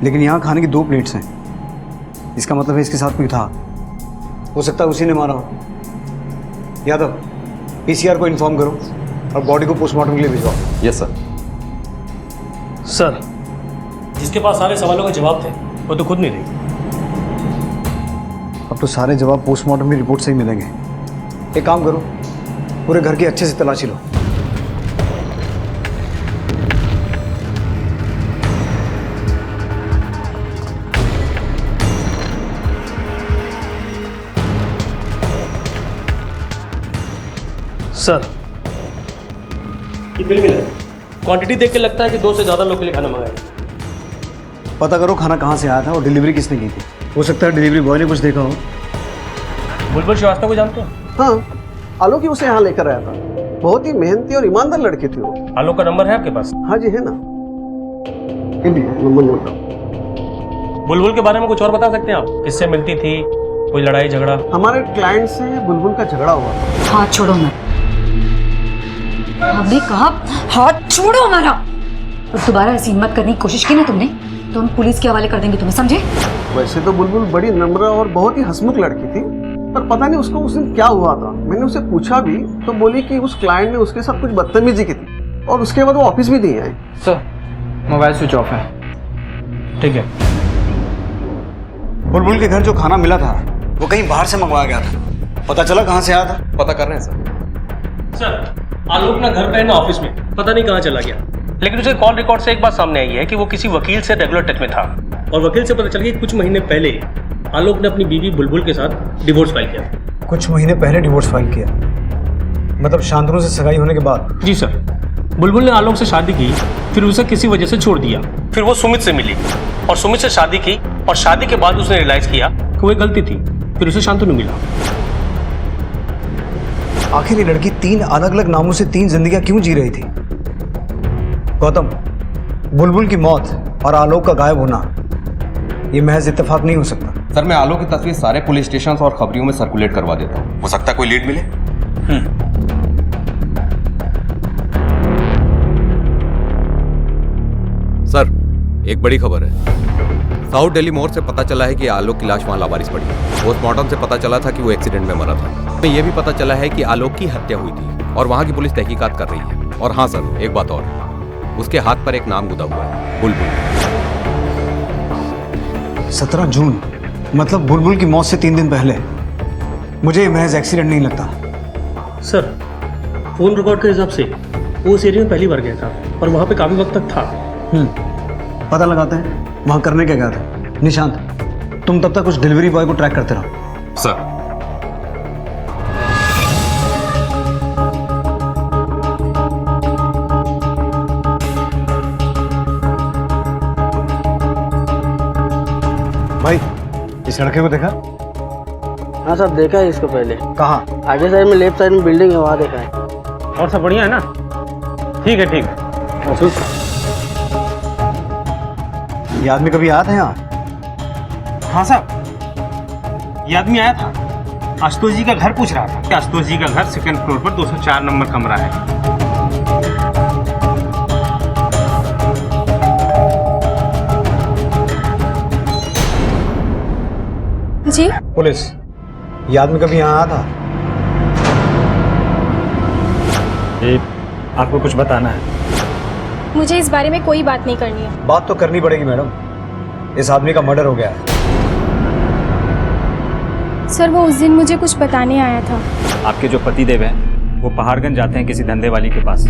लेकिन यहाँ खाने की 2 प्लेट्स हैं। इसका मतलब है इसके साथ कोई था, हो सकता है उसी ने मारा हो। यादव, पीसीआर को इन्फॉर्म करो और बॉडी को पोस्टमार्टम के लिए भिजवाओ। Yes sir. सर, जिसके पास सारे सवालों के जवाब थे वो तो खुद नहीं रही। अब तो सारे जवाब पोस्टमार्टम की रिपोर्ट से ही मिलेंगे। एक काम करो, पूरे घर की अच्छे से तलाशी लो। सर ये बिल मिला है। क्वांटिटी देख के लगता है कि 2 से ज़्यादा लोग के लिए खाना मंगाया। पता करो खाना कहाँ से आया था और डिलीवरी किसने की थी। हो सकता है डिलीवरी बॉय ने कुछ देखा हो। बुलबुल श्रीवास्तव को जानते हो? हाँ, आलोक ही उसे यहाँ लेकर आया था। बहुत ही मेहनती और ईमानदार लड़की थी वो। आलोक का नंबर है आपके पास? हाँ जी है ना, नंबर नोट करो। बुलबुल के बारे में कुछ और बता सकते हैं आप? किससे मिलती थी, कोई लड़ाई झगड़ा? हमारे क्लाइंट से बुलबुल का झगड़ा हुआ था। हाथ छोड़ो मत, हमने कहा हाथ छोड़ो हमारा। और दोबारा ऐसी हिम्मत करने की कोशिश की ना तुमने तो हम पुलिस के हवाले कर देंगे तुम्हें, समझे? वैसे तो बुलबुल बड़ी नम्र और बहुत ही हंसमुख लड़की थी, पर पता नहीं उसको उस दिन क्या हुआ था। मैंने उसे पूछा भी तो बोली कि उस क्लाइंट ने उसके साथ कुछ बदतमीजी की थी और उसके बाद वो ऑफिस भी नहीं आई। सर मोबाइल स्विच ऑफ है। ठीक है। बुलबुल के घर जो खाना मिला था वो कहीं बाहर से मंगवाया गया था। पता चला कहाँ से आया था? पता कर रहे हैं सर। सर आलोक ना घर पे है ना ऑफिस में, पता नहीं कहाँ चला गया। लेकिन उसे कॉल रिकॉर्ड से एक बात सामने आई है कि वो किसी वकील से रेगुलर टच में था और वकील से पता चल गया कि कुछ महीने पहले आलोक ने अपनी बीवी बुलबुल के साथ डिवोर्स फाइल किया। कुछ महीने पहले डिवोर्स फाइल किया, मतलब शांतनु से सगाई होने के बाद? जी सर। बुलबुल ने आलोक से शादी की, फिर उसे किसी वजह से छोड़ दिया। फिर वो सुमित से मिली और सुमित से शादी की और शादी के बाद उसने रियलाइज किया कि वो एक गलती थी, फिर उसे शांतनु मिला। आखिर ये लड़की 3 अलग अलग नामों से 3 जिंदगियां क्यों जी रही थी? गौतम, बुलबुल की मौत और आलोक का गायब होना ये महज इत्तेफाक नहीं हो सकता। सर मैं आलोक की तस्वीर सारे पुलिस स्टेशन और खबरियों में सर्कुलेट करवा देता हूँ, हो सकता है कोई लीड मिले। सर एक बड़ी खबर है। साउथ दिल्ली मोड़ से पता चला है कि आलोक की लाश वहां लावारिस पड़ी है। पोस्टमार्टम से पता चला था कि वो एक्सीडेंट में मरा था। ये भी पता चला है कि आलोक की हत्या हुई थी और वहां की पुलिस तहकीकात कर रही है। और हाँ सर एक बात और, उसके हाथ पर एक नाम गुदा हुआ है, बुलबुल। 17 जून, मतलब बुलबुल की मौत से 3 दिन पहले। मुझे ये महज एक्सीडेंट नहीं लगता। सर फोन रिकॉर्ड के हिसाब से वो उस एरिया में पहली बार गया था और वहाँ पे काफी वक्त तक था। पता लगाते हैं वहाँ करने क्या गया था। निशांत, तुम तब तक उस डिलीवरी बॉय को ट्रैक करते रहो। सर भाई इस लड़के को देखा? हाँ सर देखा है इसको पहले। कहाँ? आगे साइड में लेफ्ट साइड में बिल्डिंग है, वहाँ देखा है। और सब बढ़िया है ना? ठीक है, ठीक है। ये आदमी कभी आया था यहाँ? हाँ साहब, ये आदमी आया था। आशुतोष जी का घर पूछ रहा था कि आशुतोष जी का घर 2nd फ्लोर पर 204 नंबर कमरा है। जी पुलिस, ये आदमी कभी यहाँ आया था? ये आपको कुछ बताना है? मुझे इस बारे में कोई बात नहीं करनी है। बात तो करनी पड़ेगी मैडम, इस आदमी का मर्डर हो गया है। सर वो उस दिन मुझे कुछ बताने आया था। आपके जो पति देव हैं वो पहाड़गंज जाते हैं किसी धंधे वाली के पास।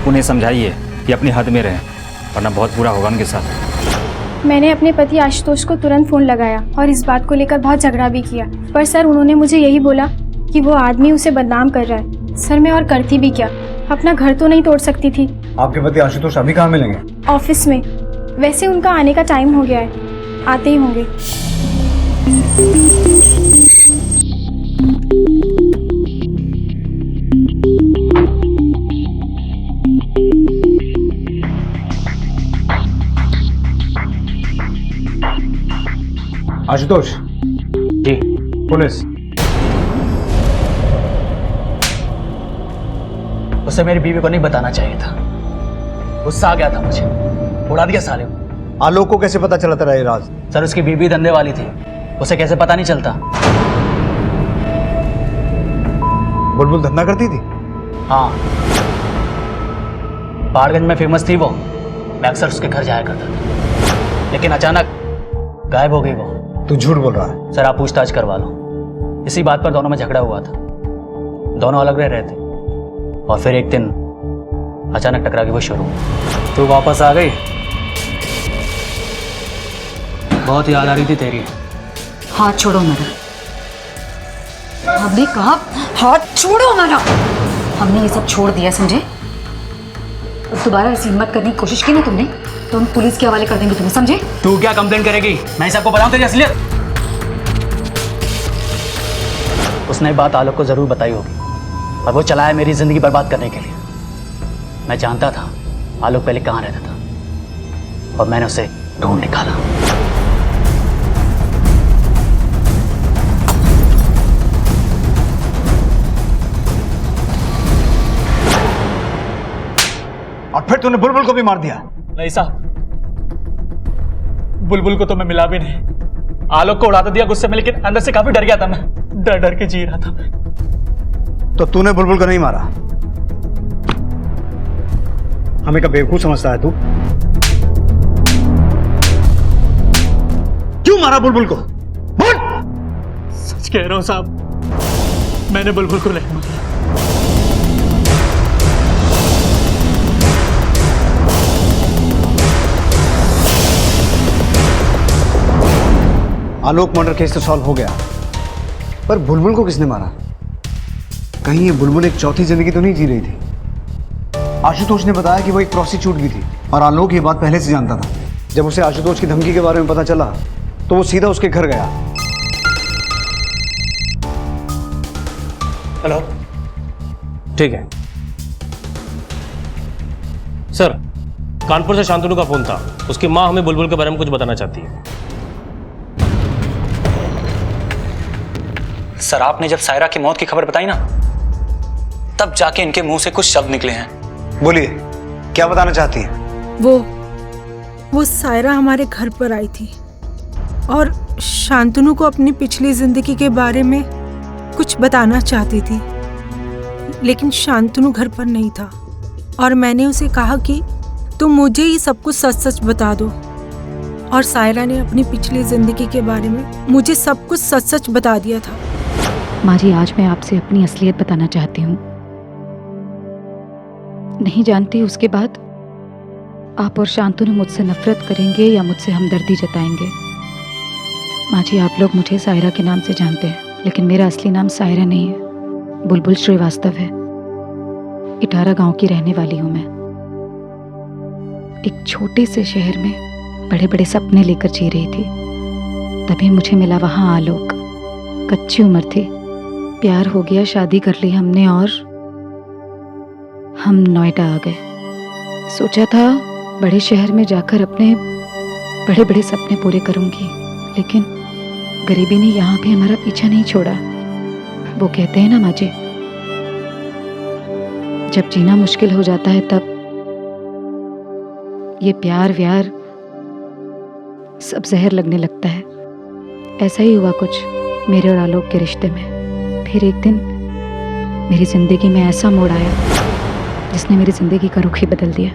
उन्हें समझाइए कि अपनी हद में रहें वरना बहुत बुरा होगा उनके साथ। मैंने अपने पति आशुतोष को तुरंत फ़ोन लगाया और इस बात को लेकर बहुत झगड़ा भी किया, पर सर उन्होंने मुझे यही बोला कि वो आदमी उसे बदनाम कर रहा है। सर मैं और करती भी क्या, अपना घर तो नहीं तोड़ सकती थी। आपके पति आशुतोष अभी कहाँ मिलेंगे? ऑफिस में। वैसे उनका आने का टाइम हो गया है, आते ही होंगे। आशुतोष जी। पुलिस। उसे मेरी बीवी को नहीं बताना चाहिए था। गुस्सा आ गया था मुझे, उड़ा दिया साले को। आलोक को कैसे पता चला तेरा ये राज? सर उसकी बीवी धंधे वाली थी, उसे कैसे पता नहीं चलता? बुलबुल धंधा करती थी? हाँ, पहाड़गंज में फेमस थी वो। मैं अक्सर उसके घर जाया करता था, लेकिन अचानक गायब हो गई वो। तू झूठ बोल रहा है। सर आप पूछताछ करवा लो। इसी बात पर दोनों में झगड़ा हुआ था, दोनों अलग रह रहे थे और फिर एक दिन अचानक टकरा की वो शुरू। तो वापस आ गई? बहुत याद आ रही थी तेरी। हाथ छोड़ो मेरा। हमने कहा हाथ छोड़ो मेरा। हमने ये सब छोड़ दिया, समझे? अब दोबारा ऐसी हिम्मत करने की कोशिश की ना तुमने तो हम पुलिस के हवाले कर देंगे तुम्हें, समझे? तू क्या कंप्लेंट करेगी? मैं सबको बताऊं तेरी असलियत। उसने बात आलोक को जरूर बताई होगी और वो चला है मेरी जिंदगी बर्बाद करने के लिए। मैं जानता था आलोक पहले कहाँ रहता था और मैंने उसे ढूंढ निकाला। और फिर तूने बुलबुल को भी मार दिया। नहीं साहब, बुलबुल को तो मैं मिला भी नहीं। आलोक को उड़ा तो दिया गुस्से में, लेकिन अंदर से काफी डर गया था मैं। डर डर के जी रहा था। तो तूने बुलबुल को नहीं मारा? हमें क्या बेवकूफ समझता है तू? क्यों मारा बुलबुल को? बोल। सच कह रहा हूं साहब, मैंने बुलबुल को नहीं मारा। आलोक मर्डर केस तो सॉल्व हो गया, पर बुलबुल को किसने मारा? कहीं ये बुलबुल एक चौथी जिंदगी तो नहीं जी रही थी? आशुतोष ने बताया कि वो एक प्रोस्टिट्यूट भी थी और आलोक ये बात पहले से जानता था। जब उसे आशुतोष की धमकी के बारे में पता चला तो वो सीधा उसके घर गया। हेलो, ठीक है सर। कानपुर से शांतनु का फोन था। उसकी माँ हमें बुलबुल के बारे में कुछ बताना चाहती है। सर, आपने जब सायरा की मौत की खबर बताई ना, तब जाके इनके मुंह से कुछ शब्द निकले हैं। बोलिए, क्या बताना चाहती है? वो सायरा हमारे घर पर आई थी और शांतनु को अपनी पिछली जिंदगी के बारे में कुछ बताना चाहती थी, लेकिन शांतनु घर पर नहीं था और मैंने उसे कहा कि तुम मुझे ही सब कुछ सच सच बता दो। और सायरा ने अपनी पिछली जिंदगी के बारे में मुझे सब कुछ सच सच बता दिया था। माँ जी, आज मैं आपसे अपनी असलियत बताना चाहती हूँ। नहीं जानती उसके बाद आप और शांतनु मुझसे नफरत करेंगे या मुझसे हमदर्दी जताएंगे। माँ जी, आप लोग मुझे सायरा के नाम से जानते हैं, लेकिन मेरा असली नाम सायरा नहीं है, बुलबुल श्रीवास्तव है। इटारा गांव की रहने वाली हूँ मैं। एक छोटे से शहर में बड़े बड़े सपने लेकर जी रही थी। तभी मुझे मिला वहाँ आलोक। कच्ची उम्र थी, प्यार हो गया, शादी कर ली हमने और हम नोएडा आ गए। सोचा था बड़े शहर में जाकर अपने बड़े बड़े सपने पूरे करूंगी, लेकिन गरीबी ने यहाँ भी हमारा पीछा नहीं छोड़ा। वो कहते हैं ना माँ जी, जब जीना मुश्किल हो जाता है तब ये प्यार व्यार सब जहर लगने लगता है। ऐसा ही हुआ कुछ मेरे और आलोक के रिश्ते में। फिर एक दिन मेरी जिंदगी में ऐसा मोड़ आया जिसने मेरी जिंदगी का रुख ही बदल दिया।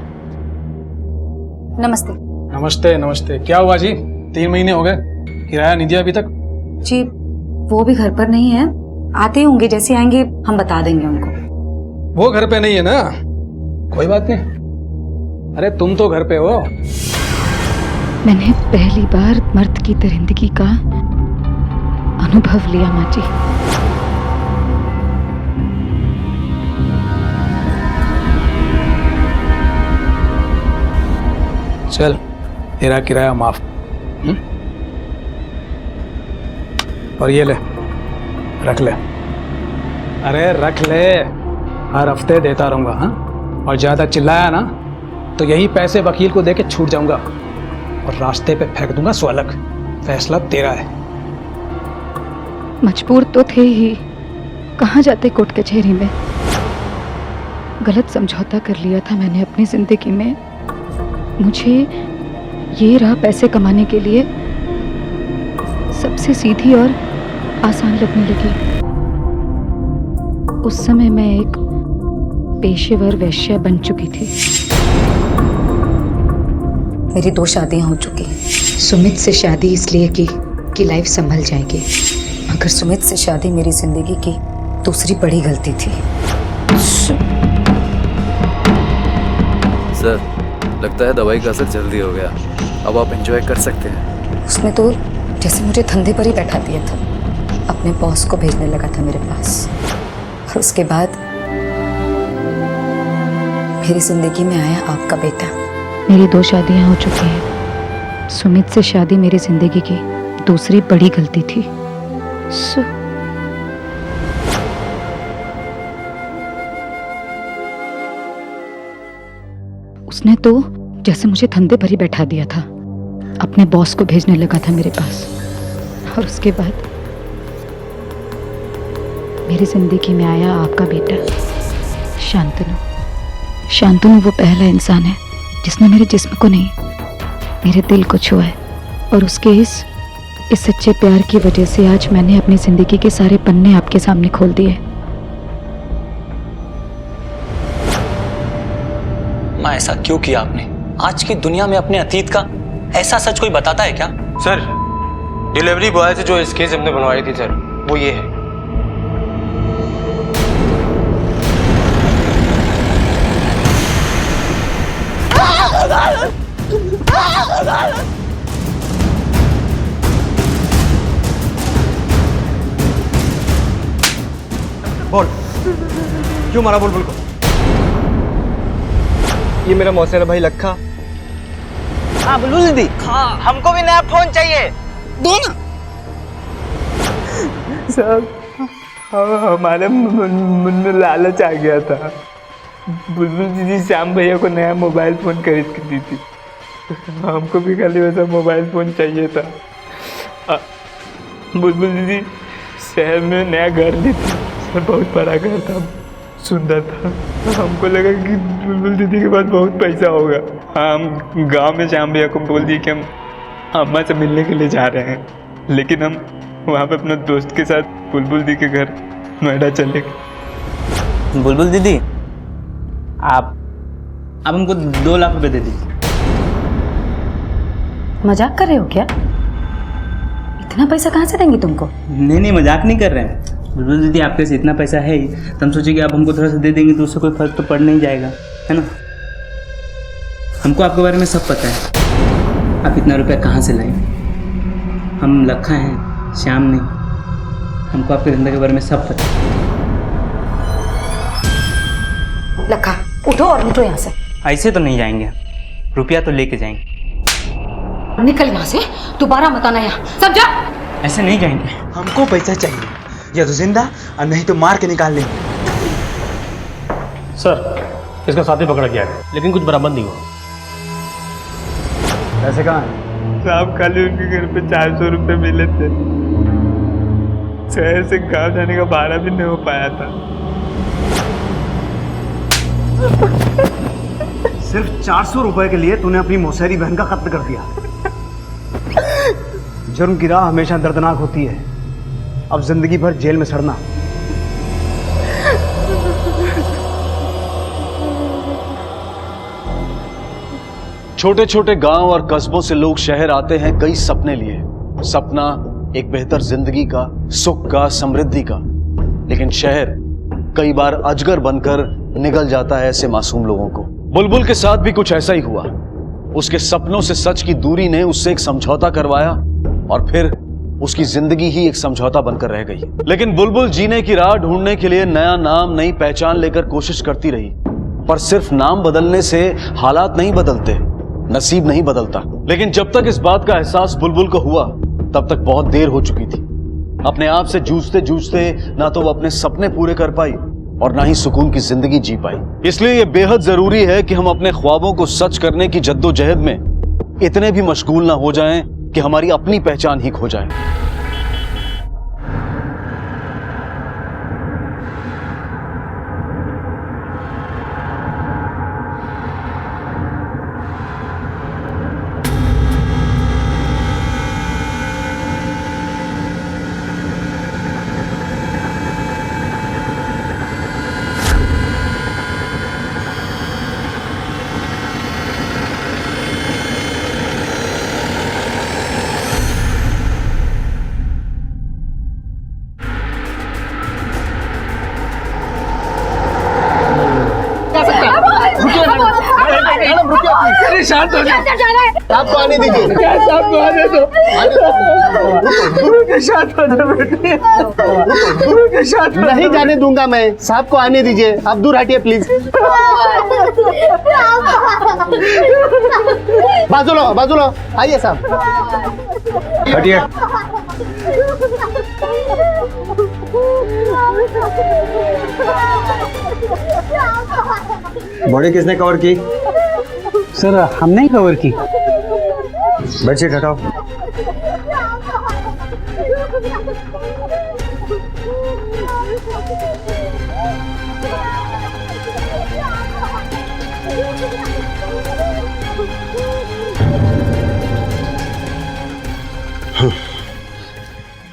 नमस्ते। नमस्ते नमस्ते। क्या हुआ जी? 3 महीने हो गए, किराया नहीं दिया अभी तक? जी, वो भी घर पर नहीं है, आते होंगे, जैसे आएंगे हम बता देंगे उनको। वो घर पे नहीं है ना? कोई बात नहीं। अरे तुम तो घर पे हो। मैंने पहली बार मर्द की दरिंदगी का अनुभव लिया माँ जी। चल, तेरा किराया माफ। और ये ले, रख ले। अरे रख ले, हर हफ्ते देता रहूंगा। हाँ, और ज्यादा चिल्लाया ना तो यही पैसे वकील को देके छूट जाऊंगा और रास्ते पे फेंक दूंगा स्वलग। फैसला तेरा है। मजबूर तो थे ही, कहाँ जाते कोर्ट कचहरी में। गलत समझौता कर लिया था मैंने अपनी जिंदगी में। मुझे ये राह पैसे कमाने के लिए सबसे सीधी और आसान लगने लगी। उस समय मैं एक पेशेवर वैश्या बन चुकी थी। मेरी 2 शादियां हो चुकी। सुमित से शादी इसलिए की कि लाइफ संभल जाएगी, मगर सुमित से शादी मेरी जिंदगी की दूसरी बड़ी गलती थी। सर, लगता है दवाई का असर जल्दी हो गया। अब आप एंजॉय कर सकते हैं। उसने तो जैसे मुझे धंधे पर ही बैठा दिया था। अपने बॉस को भेजने लगा था मेरे पास, और उसके बाद मेरी जिंदगी में आया आपका बेटा। मेरी 2 शादियां हो चुकी हैं। सुमित से शादी मेरी जिंदगी की दूसरी बड़ी गलती थी। उसने तो जैसे मुझे धंधे पर ही बैठा दिया था। अपने बॉस को भेजने लगा था मेरे पास, और उसके बाद मेरी जिंदगी में आया आपका बेटा शांतनु। शांतनु वो पहला इंसान है जिसने मेरे जिस्म को नहीं, मेरे दिल को छुआ है, और उसके इस सच्चे प्यार की वजह से आज मैंने अपनी जिंदगी के सारे पन्ने आपके सामने खोल दिए। माँ, ऐसा क्यों किया आपने? आज की दुनिया में अपने अतीत का ऐसा सच कोई बताता है क्या? सर, डिलीवरी बॉय से जो इस केस हमने बनवाई थी सर, वो ये है। बोल, क्यों मारा बुलबुल को? ये मेरा मौसेरा भाई लखा। हाँ बुलबुल दीदी, हाँ हमको भी नया फोन चाहिए, दो ना। सर, हमारे मन में लालच आ गया था। बुलबुल दीदी श्याम भैया को नया मोबाइल फोन खरीद के दी थी, हमको भी खाली वैसा मोबाइल फोन चाहिए था। बुलबुल दीदी शहर में नया घर ली थी, बहुत बड़ा घर था, सुंदर था। हमको लगा कि बुलबुल दीदी के पास बहुत पैसा होगा। हम गांव में श्याम भैया को बोल दिए कि हम अम्मा से मिलने के लिए जा रहे हैं, लेकिन हम वहाँ पे अपने दोस्त के साथ बुलबुल दीदी के घर नोएडा चले गए। बुलबुल दीदी, आप हमको 2 लाख रुपए दे दीजिए। मजाक कर रहे हो क्या? इतना पैसा कहाँ से देंगे तुमको? नहीं, मजाक नहीं कर रहे हैं। बुलबुल दीदी, आपके पास इतना पैसा है ही, तो हम सोचे कि आप हमको थोड़ा सा दे देंगे तो उससे कोई फर्क तो पड़ नहीं जाएगा, है ना? हमको आपके बारे में सब पता है, आप इतना रुपया कहाँ से लाए। हम लखा हैं, श्याम नहीं। हमको आपके धंधे के बारे में सब पता है। लखा, उठो और निकलो यहाँ से। ऐसे तो नहीं जाएंगे, रुपया तो लेके जाएंगे। निकल यहाँ से, दोबारा मत आना यहाँ, सब जा। ऐसे नहीं जाएंगे। हमको पैसा चाहिए, या तो जिंदा और नहीं तो मार के निकाल लेंगे। सर, इसका साथी पकड़ा गया है, लेकिन कुछ बरामद नहीं हुआ। पैसे कहाँ हैं? साहब, खाली उनके घर पे 400 रुपए मिले थे। शहर से गांव जाने का भाड़ा भी नहीं हो पाया था। सिर्फ 400 रुपए के लिए तूने अपनी मौसेरी बहन का कत्ल कर दिया। जुर्म की राह हमेशा दर्दनाक होती है, अब जिंदगी भर जेल में सड़ना। छोटे छोटे गांव और कस्बों से लोग शहर आते हैं कई सपने लिए। सपना एक बेहतर जिंदगी का, सुख का, समृद्धि का। लेकिन शहर कई बार अजगर बनकर निगल जाता है ऐसे मासूम लोगों को। बुलबुल के साथ भी कुछ ऐसा ही हुआ। उसके सपनों से सच की दूरी ने उससे एक समझौता करवाया, और फिर उसकी जिंदगी ही एक समझौता बनकर रह गई। लेकिन बुलबुल जीने की राह ढूंढने के लिए नया नाम, नई पहचान लेकर कोशिश करती रही। पर सिर्फ नाम बदलने से हालात नहीं बदलते, नसीब नहीं बदलता। लेकिन जब तक इस बात का एहसास बुलबुल को हुआ, तब तक बहुत देर हो चुकी थी। अपने आप से जूझते जूझते ना तो वो अपने सपने पूरे कर पाई और ना ही सुकून की जिंदगी जी पाई। इसलिए यह बेहद जरूरी है कि हम अपने ख्वाबों को सच करने की जद्दोजहद में इतने भी मशगूल ना हो जाएं कि हमारी अपनी पहचान ही खो जाए। अरे शांत हो जाओ। साहब को आने दीजिए। क्या साहब को आने दो। शांत हो जाओ बेटे। शांत नहीं जाने दूंगा मैं। साहब को आने दीजिए। आप दूर हटिए प्लीज। बाजू लो आइए साहब। हटिए। बॉडी किसने कवर की? सर हमने ही कवर की। बेडशीट हटाओ।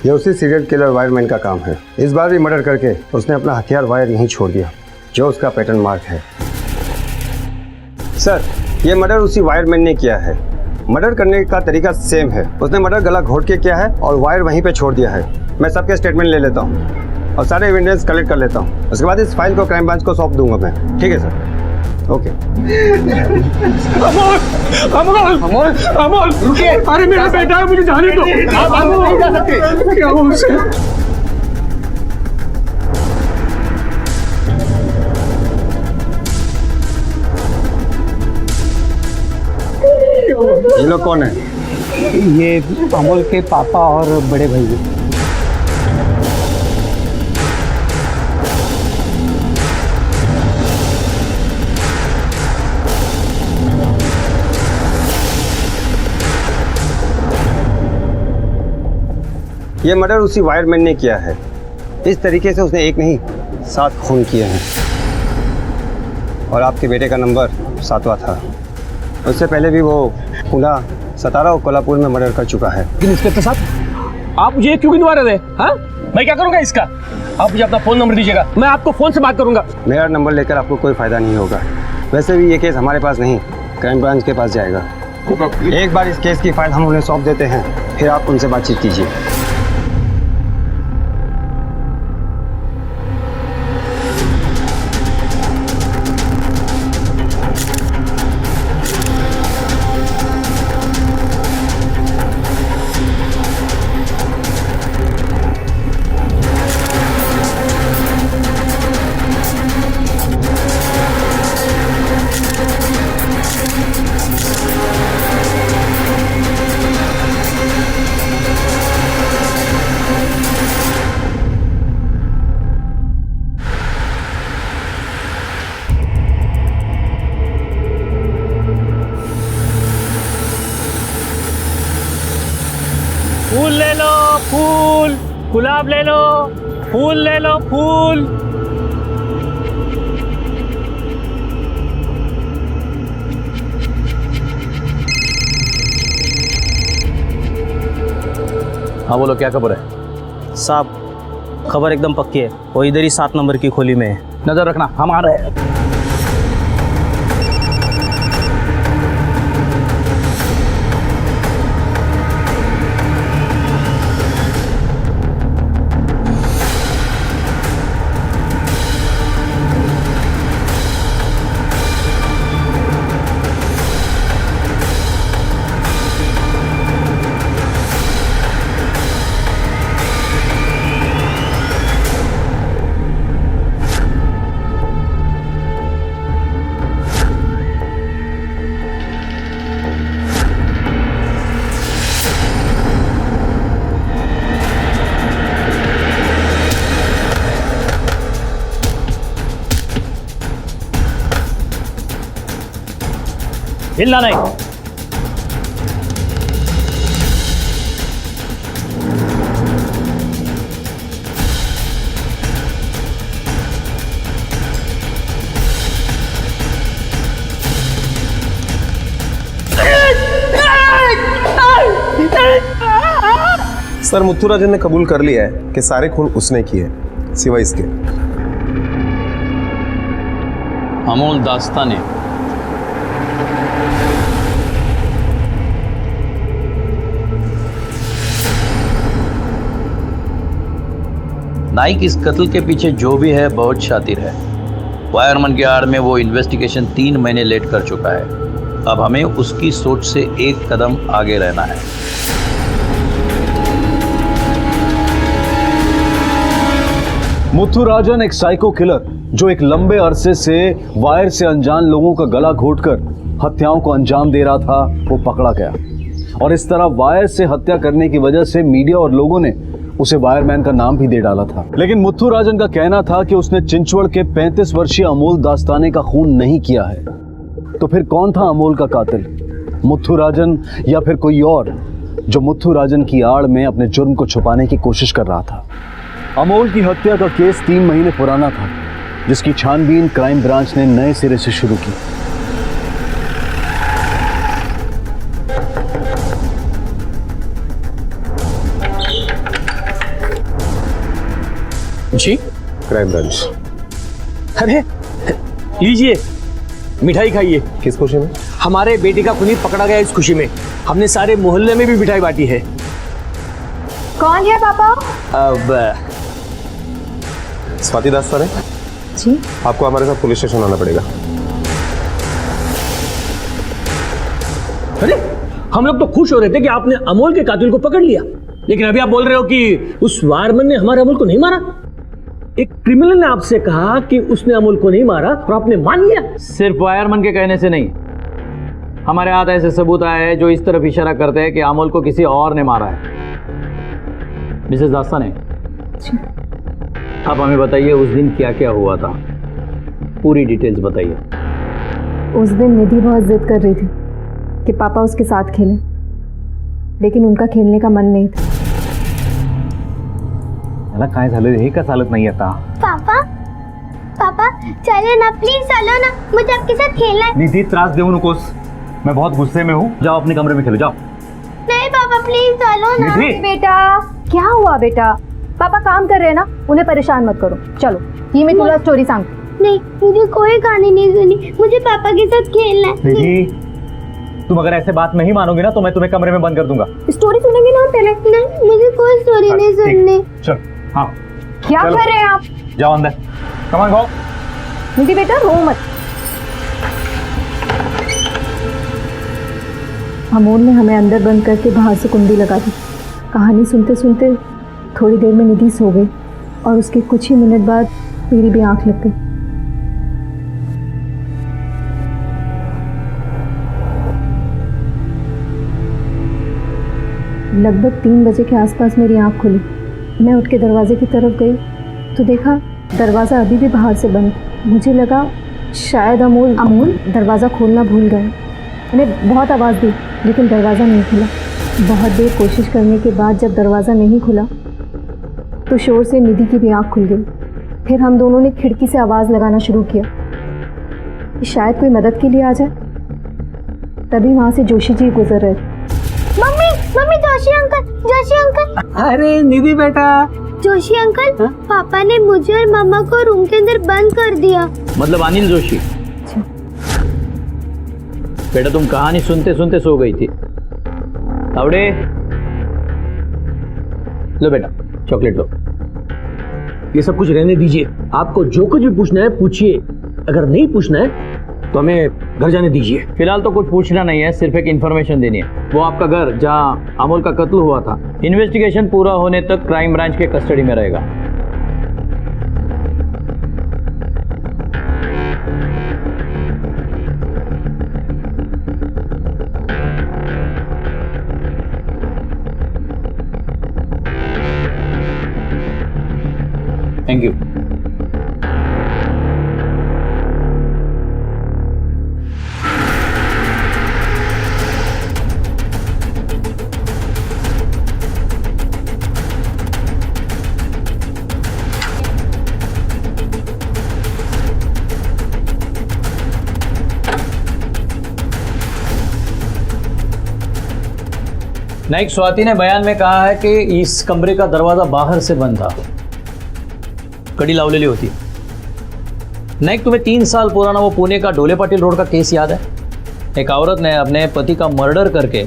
ये उसी सीरियल किलर वायरमैन का काम है। इस बार भी मर्डर करके उसने अपना हथियार वायर यहीं छोड़ दिया, जो उसका पैटर्न मार्क है। सर, ये मर्डर उसी वायरमैन ने किया है। मर्डर करने का तरीका सेम है। उसने मर्डर गला घोट के किया है और वायर वहीं पे छोड़ दिया है। मैं सबके स्टेटमेंट ले लेता हूँ और सारे एविडेंस कलेक्ट कर लेता हूँ। उसके बाद इस फाइल को क्राइम ब्रांच को सौंप दूंगा मैं। ठीक है सर? ओके। अमोल रुकिए। अरे मेरा बेटा है, मुझे जाने दो। आप नहीं जा सकते। क्या हुआ उसे? ये लोग कौन है? ये अमोल के पापा और बड़े भाई हैं। ये मर्डर उसी वायरमैन ने किया है। इस तरीके से उसने एक नहीं 7 खून किए हैं और आपके बेटे का नंबर 7वां था। उससे पहले भी वो पुणे, सतारा और कोल्हापुर में मर्डर कर चुका है। लेकिन इंस्पेक्टर साहब, आप मुझे क्यों गिनवा रहे थे? हाँ, मैं क्या करूंगा इसका? आप मुझे अपना फोन नंबर दीजिएगा, मैं आपको फोन से बात करूंगा। मेरा नंबर लेकर आपको कोई फायदा नहीं होगा। वैसे भी ये केस हमारे पास नहीं, क्राइम ब्रांच के पास जाएगा। एक बार इस केस की फाइल हम उन्हें सौंप देते हैं, फिर आप उनसे बातचीत कीजिए। फूल ले लो, फूल, गुलाब ले लो, फूल ले लो, फूल। हाँ बोलो, क्या खबर है? साहब, खबर एकदम पक्की है। वो इधर ही 7 नंबर की खोली में है। नजर रखना, हम आ रहे हैं। हिलना नहीं। सर, मुथुराजन ने कबूल कर लिया है कि सारे खून उसने किए, सिवाय इसके। अमोल दास्ताने। नाइक इस कत्ल के पीछे जो भी है बहुत शातिर है। वायरमैन के आड़ में वो इन्वेस्टिगेशन 3 महीने लेट कर चुका है। अब हमें उसकी सोच से एक कदम आगे रहना है। मुथुराजन एक साइको किलर जो एक लंबे अरसे से वायर से अनजान लोगों का गला घोटकर हत्याओं को अंजाम दे रहा था, वो पकड़ा गया। और इस तरह वायर से हत्या करने की वजह से मीडिया और लोगों ने उसे वायरमैन का नाम भी दे डाला था। लेकिन मुथुराजन का कहना था कि उसने चिंचवड़ के 35 वर्षीय अमोल दास्ताने का खून नहीं किया है। तो फिर कौन था अमोल का कातिल? मुथुराजन या फिर कोई और जो मुथुराजन की आड़ में अपने जुर्म को छुपाने की कोशिश कर रहा था? अमोल की हत्या का केस 3 महीने पुराना था, जिसकी छानबीन क्राइम ब्रांच ने नए सिरे से शुरू की। जी क्राइम ब्रांच। अरे लीजिए, मिठाई खाइए। किस खुशी में? हमारे बेटे का खूनी पकड़ा गया, इस खुशी में हमने सारे मोहल्ले में भी मिठाई बांटी है। कौन है पापा? अब स्वाति दास्ताने जी, आपको हमारे साथ पुलिस स्टेशन आना पड़ेगा। अरे हम लोग तो खुश हो रहे थे कि आपने अमोल के कातिल को पकड़ लिया, लेकिन अभी आप बोल रहे हो कि उस वायरमैन ने हमारे अमोल को नहीं मारा। एक क्रिमिनल ने आपसे कहा कि उसने अमोल को नहीं मारा और आपने मान लिया। सिर्फ वायरमैन के कहने से नहीं, हमारे हाथ ऐसे सबूत आए हैं जो इस तरफ इशारा करते हैं कि अमोल को किसी और ने मारा है। मिसेस दास्ताने, आप हमें बताइए उस दिन क्या क्या हुआ था, पूरी डिटेल्स बताइए। उस दिन निधि बहुत जिद कर रही थी कि पापा उसके साथ खेलें, लेकिन उनका खेलने का मन नहीं था। याला काय झालं हे का चालत नाही आता? पापा पापा चलो ना, प्लीज चलो ना, मुझे आपके साथ खेलना है। निधि, त्रास देऊ नकोस, मैं बहुत गुस्से में हूँ। जाओ अपने कमरे में खेलो, जाओ। नहीं पापा प्लीज चलो ना। निधि, बेटा क्या हुआ? बेटा पापा काम कर रहे हैं ना, उन्हें परेशान मत करो। चलो ये मैं तुला स्टोरी सांग। नहीं, मुझे कोई कहानी नहीं सुनी, मुझे पापा के साथ खेलना है। निधि, तुम अगर ऐसे बात नहीं मानोगे ना तो मैं तुम्हें कमरे में बंद कर दूंगा। स्टोरी सुनेंगे ना पहले? नहीं, मुझे कोई स्टोरी नहीं सुननी। चल, हाँ क्या कर रहे हैं आप? जाओ अंदर, कम ऑन गो। निधि बेटा रो मत। अमोल ने हमें अंदर बंद करके बाहर से कुंडी लगा दी। कहानी सुनते सुनते थोड़ी देर में निधि सो गई और उसके कुछ ही मिनट बाद मेरी भी आंख लग गई। लगभग 3 बजे के आसपास मेरी आंख खुली। मैं उठ के दरवाजे की तरफ गई तो देखा दरवाज़ा अभी भी बाहर से बंद। मुझे लगा शायद अमोल दरवाज़ा खोलना भूल गए। मैंने बहुत आवाज़ दी लेकिन दरवाज़ा नहीं खुला। बहुत देर कोशिश करने के बाद जब दरवाज़ा नहीं खुला तो शोर से निधि की भी आँख खुल गई। फिर हम दोनों ने खिड़की से आवाज़ लगाना शुरू किया कि शायद कोई मदद के लिए आ जाए। तभी वहाँ से जोशी जी गुजर रहे थे। Mummy mummy, Joshi uncle. अरे निधि बेटा। जोशी अंकल, पापा ने मुझे और मम्मा को रूम के अंदर बंद कर दिया। मतलब अनिल जोशी। बेटा तुम कहानी सुनते सुनते सो गई थी। तावड़े लो बेटा, चॉकलेट लो। ये सब कुछ रहने दीजिए, आपको जो कुछ भी पूछना है पूछिए, अगर नहीं पूछना है तो हमें घर जाने दीजिए। फिलहाल तो कुछ पूछना नहीं है, सिर्फ एक इन्फॉर्मेशन देनी है। वो आपका घर जहां अमोल का कत्ल हुआ था, इन्वेस्टिगेशन पूरा होने तक क्राइम ब्रांच के कस्टडी में रहेगा। Thank you. नाइक स्वाति ने बयान में कहा है कि इस कमरे का दरवाजा बाहर से बंद था, कड़ी लावलेली होती। नाइक, तुम्हें 3 साल पुराना वो पुणे का ढोले पाटिल रोड का केस याद है? एक औरत ने अपने पति का मर्डर करके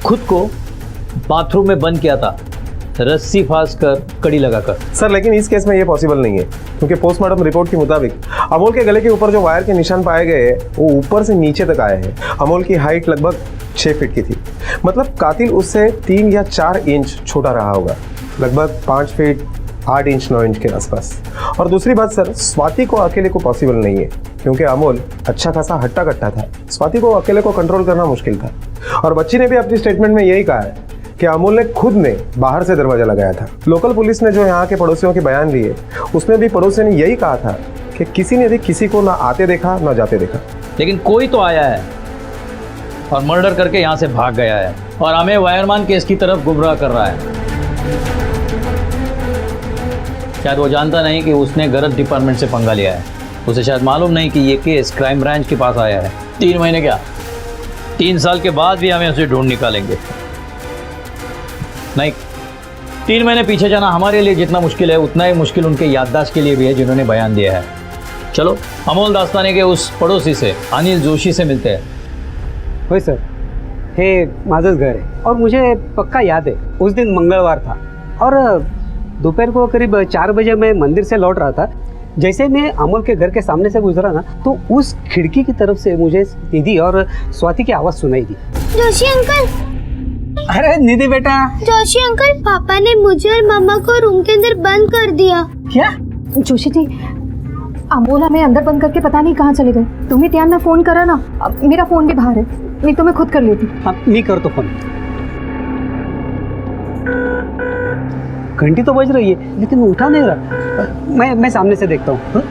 खुद को बाथरूम में बंद किया था रस्सी फांस कर, कड़ी लगाकर। सर लेकिन इस केस में ये पॉसिबल नहीं है, क्योंकि पोस्टमार्टम रिपोर्ट के मुताबिक अमोल के गले के ऊपर जो वायर के निशान पाए गए हैं वो ऊपर से नीचे तक आए हैं। अमोल की हाइट लगभग 6 फीट की थी, मतलब कातिल उससे 3 या 4 इंच छोटा रहा होगा, लगभग 5 फीट 8 इंच 9 इंच के आसपास। और दूसरी बात सर, स्वाति को अकेले को पॉसिबल नहीं है, क्योंकि अमोल अच्छा खासा हट्टा कट्टा था, स्वाति को अकेले को कंट्रोल करना मुश्किल था। और बच्ची ने भी अपनी स्टेटमेंट में यही कहा है कि अमोल ने खुद ने बाहर से दरवाजा लगाया था। लोकल पुलिस ने जो यहाँ के पड़ोसियों के बयान लिए, उसमें भी पड़ोसियों ने यही कहा था कि किसी ने भी किसी को ना आते देखा ना जाते देखा। लेकिन कोई तो आया है और मर्डर करके यहाँ से भाग गया है और हमें वायरमैन केस की तरफ गुमराह कर रहा है। शायद वो जानता नहीं कि उसने गलत डिपार्टमेंट से पंगा लिया है। उसे शायद मालूम नहीं कि ये केस क्राइम ब्रांच के पास आया है। 3 महीने क्या, 3 साल के बाद भी हमें उसे ढूंढ निकालेंगे। नहीं, 3 महीने पीछे जाना हमारे लिए जितना मुश्किल है उतना ही मुश्किल उनके याददाश्त के लिए भी है जिन्होंने बयान दिया है। चलो अमोल दास्ताने के उस पड़ोसी से, अनिल जोशी से मिलते हैं। होय सर, हे माझंच घर आहे और मुझे पक्का याद है उस दिन मंगलवार था और दोपहर को करीब 4 बजे मैं मंदिर से लौट रहा था। जैसे मैं अमोल के घर के सामने से गुजरा ना, तो उस खिड़की की तरफ से मुझे निधि और स्वाति की आवाज़ सुनाई दी। जोशी अंकल। अरे निधि बेटा। जोशी अंकल, पापा ने मुझे और मम्मा को रूम के अंदर बंद कर दिया। क्या? जोशी जी, अमोल हमें अंदर बंद करके पता नहीं कहाँ चले गए। तुम्ही त्यांना फोन करा ना, मेरा फोन भी बाहर है, नहीं तो मैं खुद कर लेती। हाँ, मैं करतो फोन। घंटी तो बज रही है लेकिन उठा नहीं रहा। मैं सामने से देखता हूँ।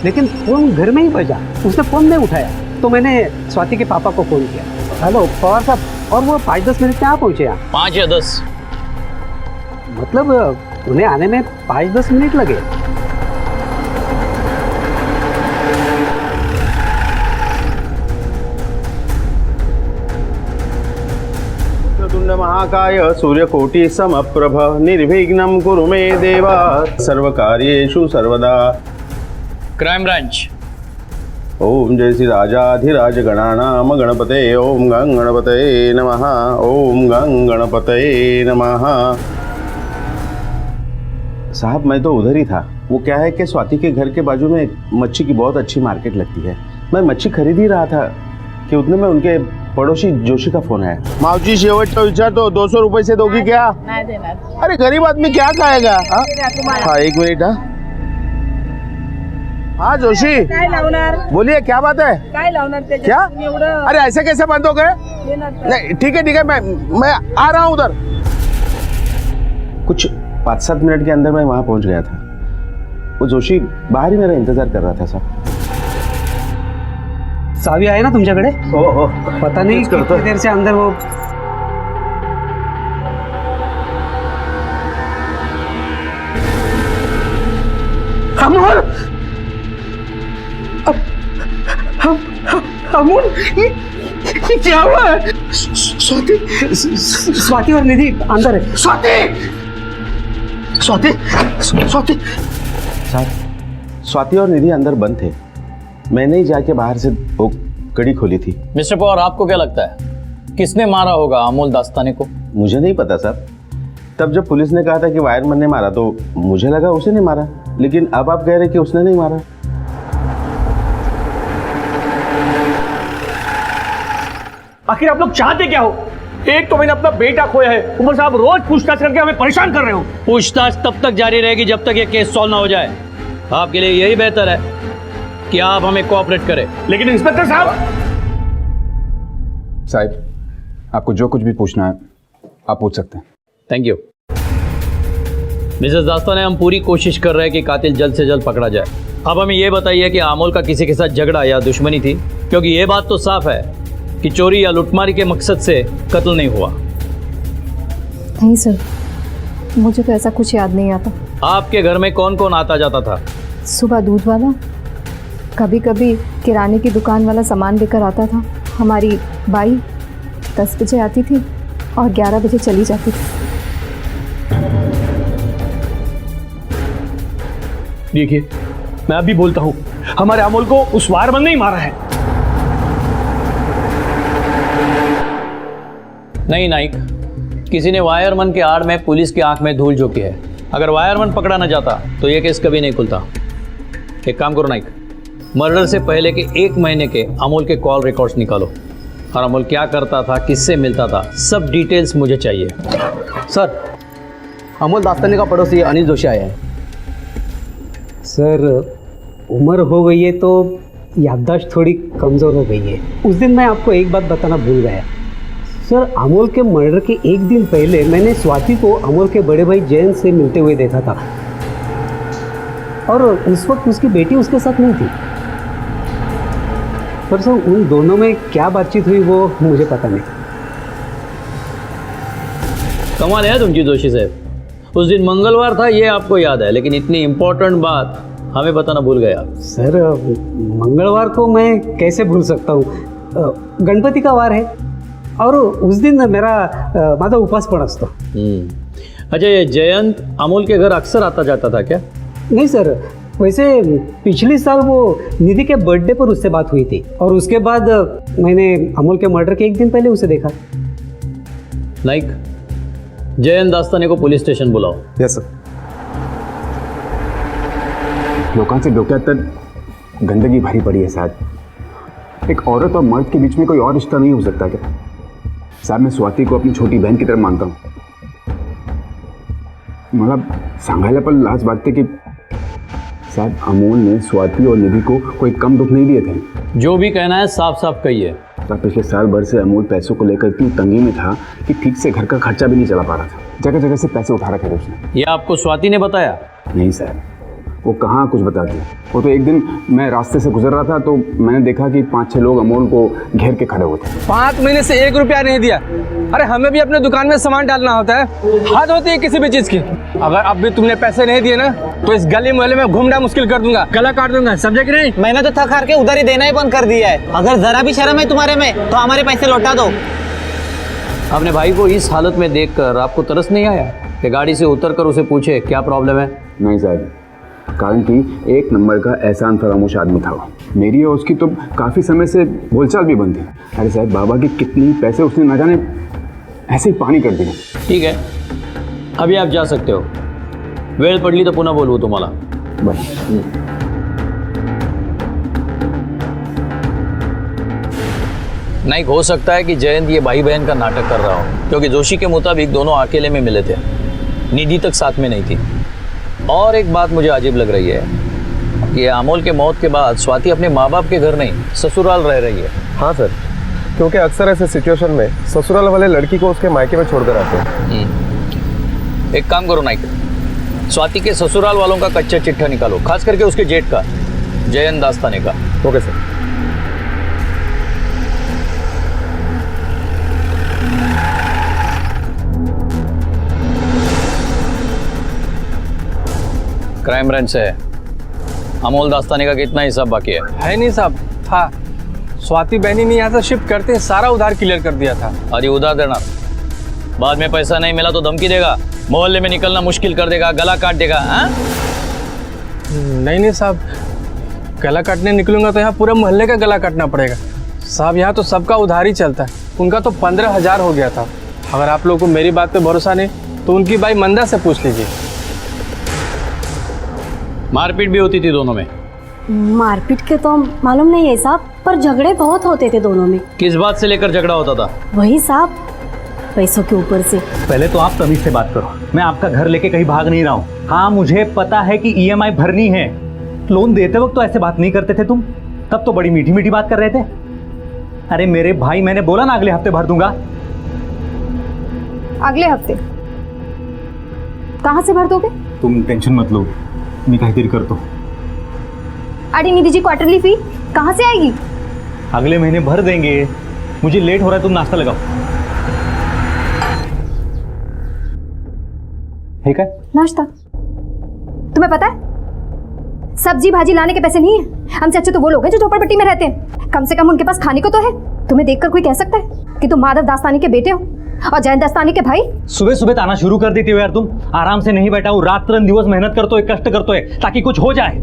लेकिन फोन घर में ही बजा, उसने फोन नहीं उठाया, तो मैंने स्वाति के पापा को फोन किया। हेलो पवार साहब, और वो 5-10 मिनट में आ पहुंचे यहाँ। 5 या 10? मतलब उन्हें आने में 5-10 मिनट लगे। महाकाय सूर्यकोटि समप्रभ निर्विघ्नं कुरु मे देवा सर्वकार्येषु सर्वदा। Crime branch. ओम जय श्री राजाधिराज गणानाम गणपते ओम गं गणपते नमः ओम गं गणपते नमः। साहब मैं तो उधर ही था। वो क्या है कि स्वाति के घर के बाजू में मच्छी की बहुत अच्छी मार्केट लगती है। मैं मच्छी खरीद ही रहा था कि उतने में उनके पड़ोसी जोशी का फोन है। मावजी शेवटचा विचार तो 200 रुपए से दोगी क्या? नहीं देणार। अरे गरीब आदमी क्या खाएगा? हाँ 1 मिनट। हाँ जोशी बोलिए, क्या बात है? क्या? अरे ऐसे कैसे बंद हो गए? नहीं ठीक है मैं आ रहा हूँ उधर। कुछ 5-7 मिनट के अंदर मैं वहां पहुंच गया था। वो जोशी बाहर ही मेरा इंतजार कर रहा था साहब। सावी आहे ना तुमच्याकडे? हो। पता नहीं कितनी देर से अंदर वो। अमोल, अमोल, ये क्या हुआ है? स्वाति और निधि अंदर है। स्वाति सर, स्वाति और निधि अंदर बंद थे। मैंने ही जाके बाहर से वो कड़ी खोली थी। मिस्टर पवार, आपको क्या लगता है किसने मारा होगा अमोल दास्ताने को? मुझे नहीं पता सर। तब जब पुलिस ने कहा था कि वायरमैन ने मारा तो मुझे लगा उसे नहीं मारा, लेकिन अब आप कह रहे कि उसने नहीं मारा। आखिर आप लोग चाहते क्या हो? एक तो मैंने अपना बेटा खोया है, ऊपर से आप रोज पूछताछ करके हमें परेशान कर रहे हो। पूछताछ तब तक जारी रहेगी जब तक ये केस सॉल्व ना हो जाए। आपके लिए यही बेहतर है कि आप हमें कोऑपरेट करें। लेकिन इंस्पेक्टर साहब आपको जो कुछ भी पूछना है आप पूछ सकते हैं। थैंक यू मिसेस दास्ताने, हम पूरी कोशिश कर रहे हैं कि कातिल जल्द से जल्द पकड़ा जाए। अब हमें यह बताइए कि अमोल का किसी के साथ झगड़ा या दुश्मनी थी, क्योंकि यह बात तो साफ है कि चोरी या लुटमारी के मकसद से कत्ल नहीं हुआ। नहीं सर, मुझे तो ऐसा कुछ याद नहीं आता। आपके घर में कौन कौन आता जाता था? सुबह दूध वाला, कभी कभी किराने की दुकान वाला सामान लेकर आता था। हमारी बाई 10 बजे आती थी और 11 बजे चली जाती थी। देखिए, मैं अभी बोलता हूँ, हमारे अमोल को उस वायरमैन ने ही मारा है। नहीं नाइक, किसी ने वायरमैन के आड़ में पुलिस की आंख में धूल झोंकी है। अगर वायरमैन पकड़ा न जाता तो ये केस कभी नहीं खुलता। एक काम करो नाइक, मर्डर से पहले के 1 महीने के अमोल के कॉल रिकॉर्ड्स निकालो और अमोल क्या करता था, किससे मिलता था, सब डिटेल्स मुझे चाहिए। सर, अमोल दास्ताने का पड़ोसी अनिल जोशी आया है। सर, उम्र हो गई है तो याददाश्त थोड़ी कमज़ोर हो गई है। उस दिन मैं आपको एक बात बताना भूल गया। सर, अमोल के मर्डर के 1 दिन पहले मैंने स्वाति को अमोल के बड़े भाई जयंत से मिलते हुए देखा था और उस वक्त उसकी बेटी उसके साथ नहीं थी। पर सर, उन दोनों में क्या बातचीत हुई वो मुझे पता नहीं। कमाल है तुमकी जोशी साहब, उस दिन मंगलवार था ये आपको याद है, लेकिन इतनी इंपॉर्टेंट बात हमें बताना भूल गया। सर, मंगलवार को मैं कैसे भूल सकता हूँ? गणपति का वार है और उस दिन मेरा माझा उपवास पण असतो। अच्छा, ये जयंत अमोल के घर अक्सर आता जाता था क्या? नहीं सर, वैसे पिछले साल वो निधि के बर्थडे पर उससे बात हुई थी और उसके बाद मैंने अमोल के मर्डर के 1 दिन पहले उसे देखा। नाइक, जयंत दास्ताने को पुलिस स्टेशन बुलाओ। Yes sir. लोकांचे डोक्यात तर गंदगी भरी पड़ी है साहब। एक औरत और मर्द के बीच में कोई और रिश्ता नहीं हो सकता क्या? साहब, मैं स्वाति को अपनी छोटी बहन की तरह मानता हूँ। मला सांगायला पण लाज वाटते कि साहब, अमोल ने स्वाति और निधि को कोई कम दुख नहीं दिए थे। जो भी कहना है साफ साफ कहिए। साहब, पिछले साल भर से अमोल पैसों को लेकर इतनी तंगी में था कि ठीक से घर का खर्चा भी नहीं चला पा रहा था। जगह जगह से पैसे उठा रखे थे उसने। ये आपको स्वाति ने बताया? नहीं साहब, वो कहाँ कुछ बताती। वो तो एक दिन मैं रास्ते से गुजर रहा था तो मैंने देखा कि 5-6 लोग अमोल को घेर के खड़े हुए थे। 5 महीने से 1 रुपया नहीं दिया। अरे हमें भी अपने दुकान में सामान डालना होता है, हद होती है किसी भी चीज की। अगर अब भी तुमने पैसे नहीं दिए ना तो इस गली मोहल्ले में घूमना मुश्किल कर दूंगा, गला काट दूंगा, समझे कि नहीं? मैंने तो थक हार के उधर ही देना ही बंद कर दिया है। अगर जरा भी शर्म है तुम्हारे में तो हमारे पैसे लौटा दो। अपने भाई को इस हालत में देखकर आपको तरस नहीं आया कि गाड़ी से उतरकर उसे पूछे क्या प्रॉब्लम है? नहीं साहब, कारण कि 1 नंबर का एहसान फरामोश आदमी था वो। मेरी और उसकी तो काफ़ी समय से बोलचाल भी बंद थी। अरे साहब, बाबा के कितने पैसे उसने न जाने ऐसे ही पानी कर दिए। ठीक है, अभी आप जा सकते हो। वेळ पडली तो पुन्हा बोलवू तुम्हाला। बस। नहीं, हो सकता है कि जयंत ये भाई बहन का नाटक कर रहा हो, क्योंकि जोशी के मुताबिक दोनों अकेले में मिले थे, निधि तक साथ में नहीं थी। और एक बात मुझे अजीब लग रही है कि अमोल के मौत के बाद स्वाति अपने माँ बाप के घर नहीं ससुराल रह रही है। हाँ सर, क्योंकि अक्सर ऐसे सिचुएशन में ससुराल वाले लड़की को उसके मायके में छोड़कर आते हैं। एक काम करो नाइक, स्वाति के ससुराल वालों का कच्चा चिट्ठा निकालो, खास करके उसके जेठ का, जयंत दास्ताने का। Okay sir. क्राइम ब्रांच से है। अमोल दास्ताने का कितना हिसाब बाकी है? नहीं साहब, हाँ, स्वाति बहनी ने यहाँ से शिफ्ट करते सारा उधार क्लियर कर दिया था। अरे उधार देना, बाद में पैसा नहीं मिला तो धमकी देगा, मोहल्ले में निकलना मुश्किल कर देगा, गला काट देगा। हाँ? नहीं साहब, गला काटने निकलूंगा तो यहाँ पूरे मोहल्ले का गला काटना पड़ेगा साहब। यहाँ तो सबका उधार ही चलता है। उनका तो 15,000 हो गया था। अगर आप लोगों को मेरी बात पे भरोसा नहीं तो उनकी भाई मंदा से पूछ लीजिए। मारपीट भी होती थी दोनों में? मारपीट के तो मालूम नहीं है साहब, पर झगड़े बहुत होते थे दोनों में। किस बात से लेकर झगड़ा होता था? वही साहब, पैसों के ऊपर से। पहले तो आप तमीज से बात करो। मैं आपका घर लेके कहीं भाग नहीं रहा हूँ। हाँ, मुझे पता है कि EMI भरनी है। लोन देते वक्त तो ऐसे बात नहीं करते थे तुम, तब तो बड़ी मीठी मीठी बात कर रहे थे। अरे मेरे भाई, मैंने बोला ना अगले हफ्ते भर दूंगा। अगले हफ्ते कहाँ से भर दोगे? तुम टेंशन मत लो, मी काहीतरी करतो। अरे निधि जी, क्वार्टरली फी कहाँ से आएगी? अगले महीने भर देंगे। मुझे लेट हो रहा है, तुम नाश्ता लगाओ। ठीक है? नाश्ता? तुम्हें पता है सब्जी भाजी लाने के पैसे नहीं है। हमसे अच्छे तो वो लोग हैं जो झोपड़पट्टी में रहते हैं। कम से कम उनके पास खाने को तो है। तुम्हें देखकर कोई कह सकता है कि तुम माधव दास्तानी के बेटे हो और जयंत दास्तानी के भाई? सुबह सुबह ताना शुरू कर देती हो यार तुम। आराम से नहीं बैठा हूँ, रात्र दिवस मेहनत करते हो, कष्ट करते हो ताकि कुछ हो जाए।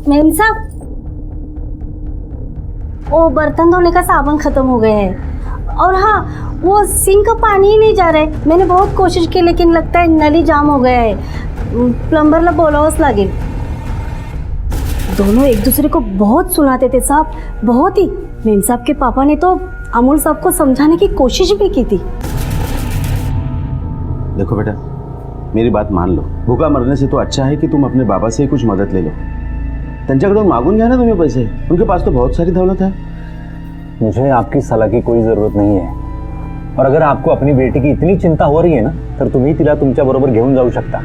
मेम साहब, वो बर्तन धोने का साबुन खत्म हो गया है। और हाँ, वो सिंक का पानी ही नहीं जा रहा है। मैंने बहुत कोशिश की लेकिन लगता है नली जाम हो गया है। प्लम्बरला बोलावंच लागेल। दोनों एक दूसरे को बहुत सुनाते थे साहब, बहुत ही। मेम साहब के पापा ने तो अमोल साहब को समझाने की कोशिश भी की थी। देखो बेटा, मेरी बात मान लो, भूखा मरने से तो अच्छा है कि तुम अपने बाबा से कुछ मदद ले लो। त्यांच्याकडून मागून घ्या ना तुम्हें पैसे, उनके पास तो बहुत सारी दौलत है। मुझे आपकी सलाह की कोई जरूरत नहीं है, और अगर आपको अपनी बेटी की इतनी चिंता हो रही है ना, तर तुम्ही तिला तुमच्या बरोबर घेऊन जाऊ शकता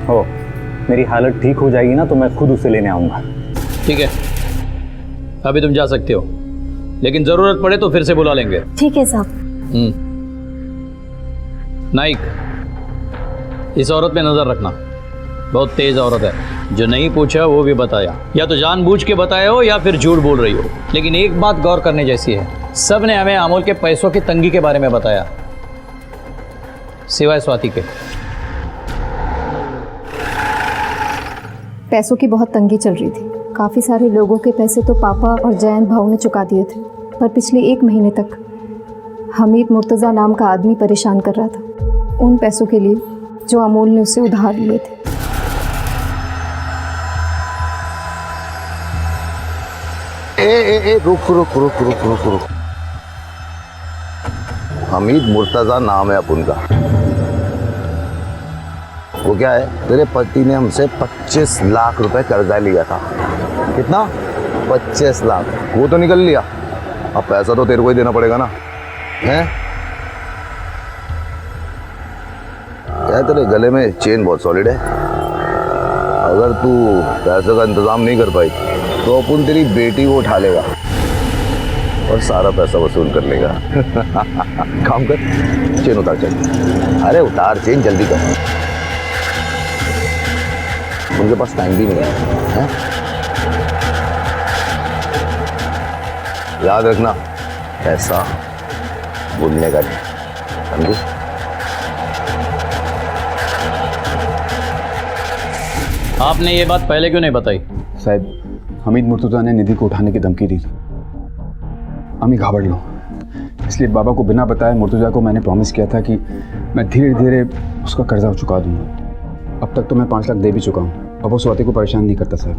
हो। मेरी हालत ठीक हो जाएगी ना तो मैं खुद उसे लेने आऊंगा। ठीक है, अभी तुम जा सकते हो, लेकिन जरूरत पड़े तो फिर से बुला लेंगे। ठीक है साहब। नाइक, इस औरत पे नजर रखना, बहुत तेज औरत है। जो नहीं पूछा वो भी बताया, या तो जानबूझ के बताया हो या फिर झूठ बोल रही हो। लेकिन एक बात गौर करने जैसी है, सब ने हमें अमोल के पैसों की तंगी के बारे में बताया, सिवाय स्वाति के। पैसों की बहुत तंगी चल रही थी। काफ़ी सारे लोगों के पैसे तो पापा और जयंत भाऊ ने चुका दिए थे, पर पिछले 1 महीने तक हमीद मुर्तज़ा नाम का आदमी परेशान कर रहा था उन पैसों के लिए जो अमोल ने उससे उधार लिए थे। रुक रुक रुक रुक रुक रुक। हमीद मुर्तजा नाम है अपन का। वो क्या है, तेरे पति ने हमसे 25 लाख रुपए कर्जा लिया था। कितना? 25 लाख। वो तो निकल लिया, अब पैसा तो तेरे को ही देना पड़ेगा ना। हैं? क्या तेरे गले में चेन बहुत सॉलिड है। अगर तू पैसे का इंतजाम नहीं कर पाई तो अपन तेरी बेटी को उठा लेगा और सारा पैसा वसूल कर लेगा। काम कर, चेन उतार चल। अरे उतार चेन, जल्दी कर। उनके पास टाइम भी नहीं है? याद रखना, पैसा भूलने का नहीं, समझी? आपने ये बात पहले क्यों नहीं बताई? साहब, हमीद मुर्तजा ने निधि को उठाने की धमकी दी थी। अम्मी घाबड़ लो, इसलिए बाबा को बिना बताए मुर्तजा को मैंने प्रॉमिस किया था कि मैं धीरे धीरे उसका कर्जा चुका दूंगा। अब तक तो मैं 5 लाख दे भी चुका हूँ। अब वो स्वाति को परेशान नहीं करता सर,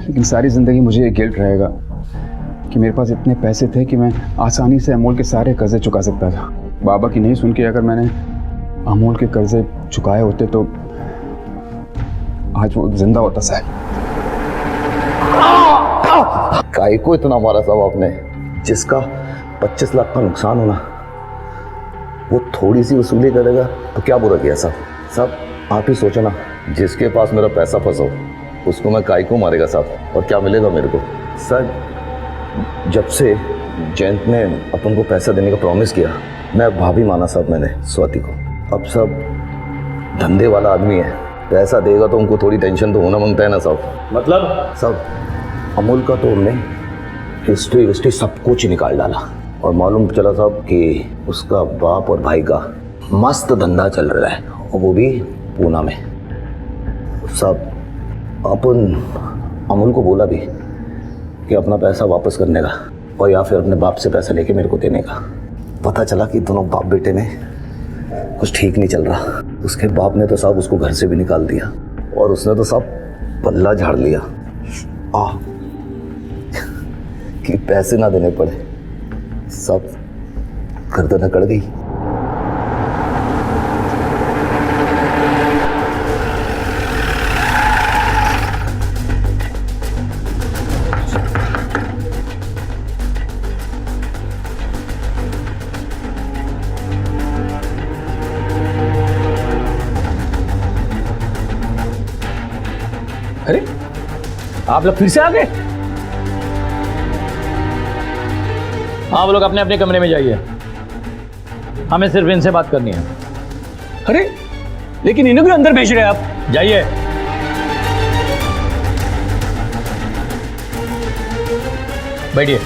लेकिन सारी ज़िंदगी मुझे ये गिल्ट रहेगा कि मेरे पास इतने पैसे थे कि मैं आसानी से अमोल के सारे कर्जे चुका सकता था। बाबा की नहीं सुन के अगर मैंने अमोल के कर्जे चुकाए होते तो आज वो जिंदा होता साहब। काहे को इतना मारा साहब आपने? जिसका 25 लाख का नुकसान होना वो थोड़ी सी वसूली करेगा तो क्या बुरा किया साहब? साहब आप ही सोचो ना, जिसके पास मेरा पैसा फंसा हो उसको मैं काहे को मारेगा साहब, और क्या मिलेगा मेरे को? सर, जब से जयंत ने अपन को पैसा देने का प्रॉमिस किया, मैं भाभी माना साहब मैंने स्वाति को। अब सब धंधे वाला आदमी है, पैसा देगा तो उनको थोड़ी टेंशन तो होना मांगता है ना साहब। मतलब साहब, अमूल का तो हमने हिस्ट्री सब कुछ निकाल डाला और मालूम चला साहब कि उसका बाप और भाई का मस्त धंधा चल रहा है, और वो भी पूना में। साहब, अपन अमूल को बोला भी कि अपना पैसा वापस करने का, और या फिर अपने बाप से पैसा लेके मेरे को देने का। पता चला कि दोनों बाप बेटे में कुछ ठीक नहीं चल रहा। उसके बाप ने तो साहब उसको घर से भी निकाल दिया, और उसने तो साहब पल्ला झाड़ लिया कि पैसे ना देने पड़े। सब गर्दन अकड़ गई। अरे आप लोग फिर से आ गए? आप लोग अपने अपने कमरे में जाइए, हमें सिर्फ इनसे बात करनी है। अरे लेकिन इन्हें भी अंदर भेज रहे हैं आप। जाइए। बैठिए।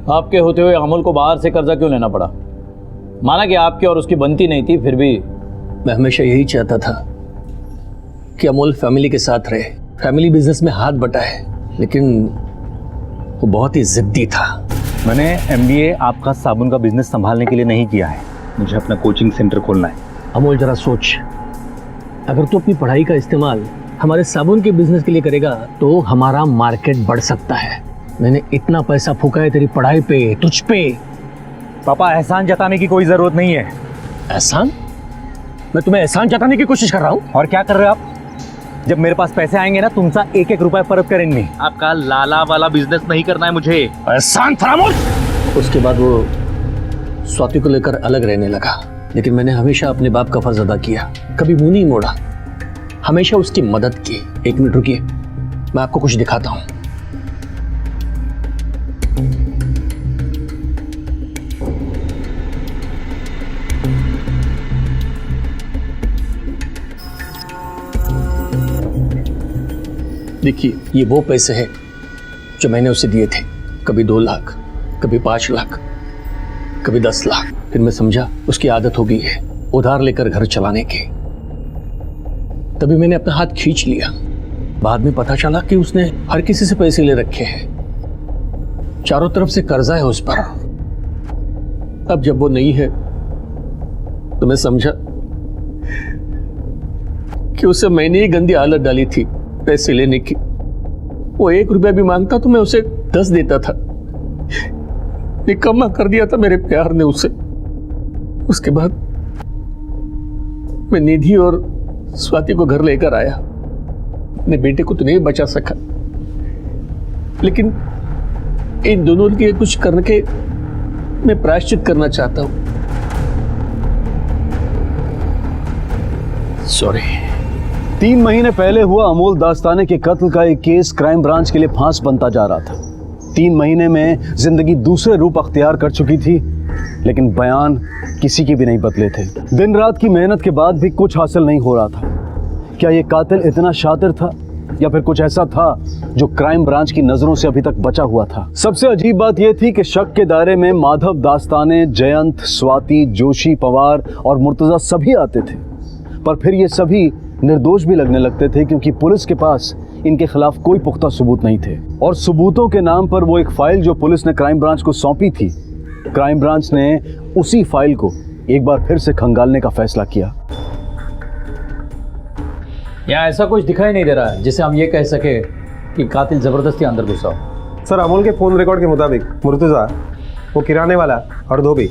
आपके होते हुए अमोल को बाहर से कर्जा क्यों लेना पड़ा? माना कि आपकी और उसकी बनती नहीं थी, फिर भी मैं हमेशा यही चाहता था कि अमोल फैमिली के साथ रहे, फैमिली बिजनेस में हाथ बटा है, लेकिन वो बहुत ही जिद्दी था। मैंने MBA आपका साबुन का बिजनेस संभालने के लिए नहीं किया है, मुझे अपना कोचिंग सेंटर खोलना है। अमोल जरा सोच, अगर तू अपनी पढ़ाई का इस्तेमाल हमारे साबुन के बिजनेस के लिए करेगा तो हमारा मार्केट बढ़ सकता है। मैंने इतना पैसा फूका है तेरी पढ़ाई पे, तुझ पे। पापा, एहसान जताने की कोई जरूरत नहीं है। एहसान? मैं तुम्हें एहसान जताने की कोशिश कर रहा हूँ? और क्या कर रहे हो आप? जब मेरे पास पैसे आएंगे ना, तुमसा एक एक रुपए परत करेंगे। आपका लाला वाला बिजनेस नहीं करना है मुझे। एहसान फरामोश। उसके बाद वो स्वाति को लेकर अलग रहने लगा, लेकिन मैंने हमेशा अपने बाप का फर्ज अदा किया, कभी मुंह नहीं मोड़ा, हमेशा उसकी मदद की। 1 मिनट रुकिए, मैं आपको कुछ दिखाता हूं। देखिए, ये वो पैसे हैं जो मैंने उसे दिए थे। कभी 2 लाख, कभी 5 लाख, कभी 10 लाख। फिर मैं समझा उसकी आदत हो गई है उधार लेकर घर चलाने की। तभी मैंने अपना हाथ खींच लिया। बाद में पता चला कि उसने हर किसी से पैसे ले रखे हैं, चारों तरफ से कर्जा है उस पर। अब जब वो नहीं है तो मैं समझा कि उसे मैंने ही गंदी आदत डाली थी पैसे लेने की। वो 1 रुपया भी मांगता तो मैं उसे 10 देता था। निकम्मा कर दिया था मेरे प्यार ने उसे। उसके बाद मैं निधि और स्वाति को घर लेकर आया। अपने बेटे को तो नहीं बचा सका, लेकिन इन दोनों के कुछ करके मैं प्रायश्चित करना चाहता हूं। सॉरी। 3 महीने पहले हुआ अमोल दास्ताने के कत्ल का एक केस क्राइम ब्रांच के लिए फांस बनता जा रहा था। 3 महीने में जिंदगी दूसरे रूप अख्तियार कर चुकी थी, लेकिन बयान किसी के भी नहीं बदले थे। दिन रात की मेहनत के बाद भी कुछ हासिल नहीं हो रहा था। क्या ये कातिल इतना शातिर था या फिर कुछ ऐसा था जो क्राइम ब्रांच की नजरों से अभी तक बचा हुआ था? सबसे अजीब बात यह थी कि शक के दायरे में माधव दास्ताने, जयंत, स्वाति, जोशी, पवार और मुर्तजा सभी आते थे, पर फिर ये सभी निर्दोष भी लगने लगते थे क्योंकि पुलिस के पास इनके खिलाफ कोई पुख्ता सबूत नहीं थे। और सबूतों के नाम पर वो एक फाइल जो पुलिस ने क्राइम ब्रांच को सौंपी थी, क्राइम ब्रांच ने उसी फाइल को एक बार फिर से खंगालने का फैसला किया। यहाँ ऐसा कुछ दिखाई नहीं दे रहा है जिसे हम ये कह सके कि कातिल जबरदस्ती अंदर घुसा हो। सर, अमोल के फोन रिकॉर्ड के मुताबिक मुर्तजा, वो किराने वाला और धोबी,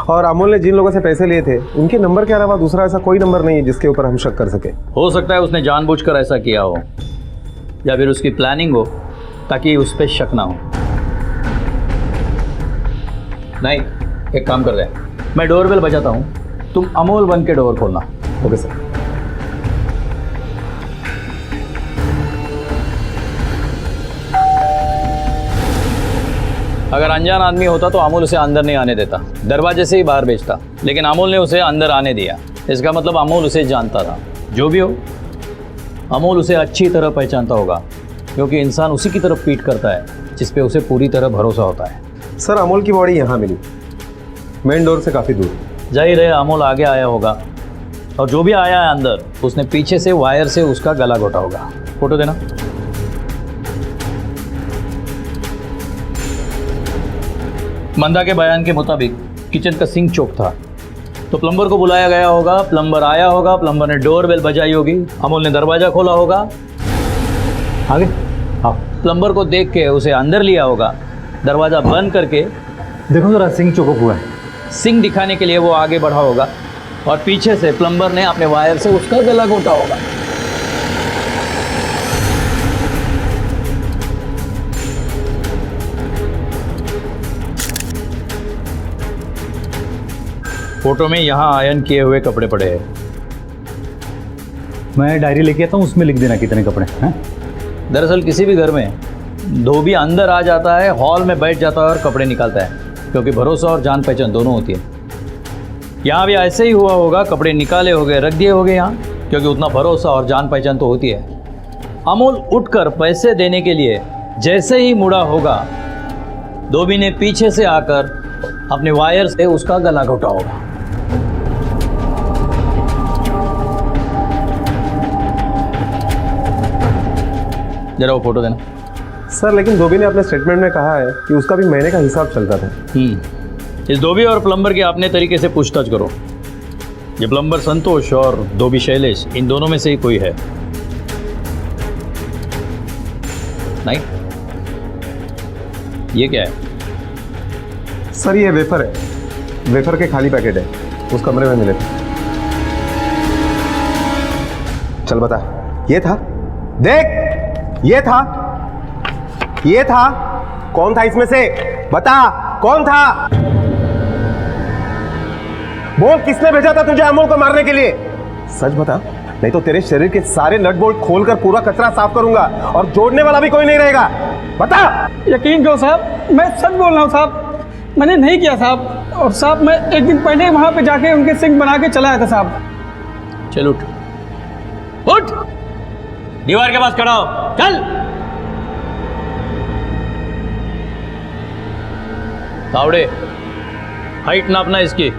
और अमोल ने जिन लोगों से पैसे लिए थे उनके नंबर के अलावा दूसरा ऐसा कोई नंबर नहीं है जिसके ऊपर हम शक कर सके। हो सकता है उसने जानबूझकर ऐसा किया हो, या फिर उसकी प्लानिंग हो ताकि उस पर शक ना हो। नहीं, एक काम कर रहे हैं, मैं डोरबेल बजाता हूँ, तुम अमोल बन के डोर खोलना। Okay sir. अगर अनजान आदमी होता तो अमोल उसे अंदर नहीं आने देता, दरवाजे से ही बाहर भेजता, लेकिन अमोल ने उसे अंदर आने दिया। इसका मतलब अमोल उसे जानता था। जो भी हो, अमोल उसे अच्छी तरह पहचानता होगा, क्योंकि इंसान उसी की तरफ पीट करता है जिस पे उसे पूरी तरह भरोसा होता है। सर, अमोल की बॉडी यहाँ मिली, मेन डोर से काफ़ी दूर। जाहिर है अमोल आगे आया होगा, और जो भी आया है अंदर, उसने पीछे से वायर से उसका गला घोटा होगा। फोटो देना। मंदा के बयान के मुताबिक किचन का सिंक चौक था, तो प्लम्बर को बुलाया गया होगा, प्लम्बर आया होगा, प्लम्बर ने डोर बेल बजाई होगी, अमोल ने दरवाजा खोला होगा। आगे हाँ, प्लम्बर को देख के उसे अंदर लिया होगा, दरवाजा बंद करके देखो जरा सिंक चौक हुआ है। सिंक दिखाने के लिए वो आगे बढ़ा होगा, और पीछे से प्लम्बर ने अपने वायर से उसका गला घोटा होगा। फोटो में यहाँ आयरन किए हुए कपड़े पड़े हैं। मैं डायरी लेके आता हूँ, उसमें लिख देना कितने कपड़े हैं। दरअसल किसी भी घर में धोबी अंदर आ जाता है, हॉल में बैठ जाता है और कपड़े निकालता है, क्योंकि भरोसा और जान पहचान दोनों होती है। यहाँ भी ऐसे ही हुआ होगा, कपड़े निकाले होंगे, रख दिए होंगे यहाँ, क्योंकि उतना भरोसा और जान पहचान तो होती है। अमोल उठकर पैसे देने के लिए जैसे ही मुड़ा होगा, धोबी ने पीछे से आकर अपने वायर से उसका गला घोटा होगा। जरा वो फोटो देना। सर लेकिन धोबी ने अपने स्टेटमेंट में कहा है कि उसका भी महीने का हिसाब चलता था। इस धोबी और प्लम्बर की अपने तरीके से पूछताछ करो। ये प्लम्बर संतोष और धोबी शैलेश, इन दोनों में से ही कोई है। नहीं, ये क्या है? सर ये वेफर है, वेफर के खाली पैकेट है, उस कमरे में मिले थे। चल बता, ये था? देख, ये था, ये था। कौन था इसमें से? बता, कौन था? बोल, किसने भेजा था तुझे अमोल को मारने के लिए? सच बता, नहीं तो तेरे शरीर के सारे नट बोल्ट खोलकर पूरा कचरा साफ करूंगा और जोड़ने वाला भी कोई नहीं रहेगा। बता। यकीन करो साहब, मैं सच बोल रहा हूँ साहब, मैंने नहीं किया साहब। और साहब मैं एक दिन पहले वहाँ पे जाके उनके सिंक बना के चला आया था साहब। चल उठ, उठ, दीवार के पास खड़ा हो, चल। तावड़े, हाइट नापना इसकी।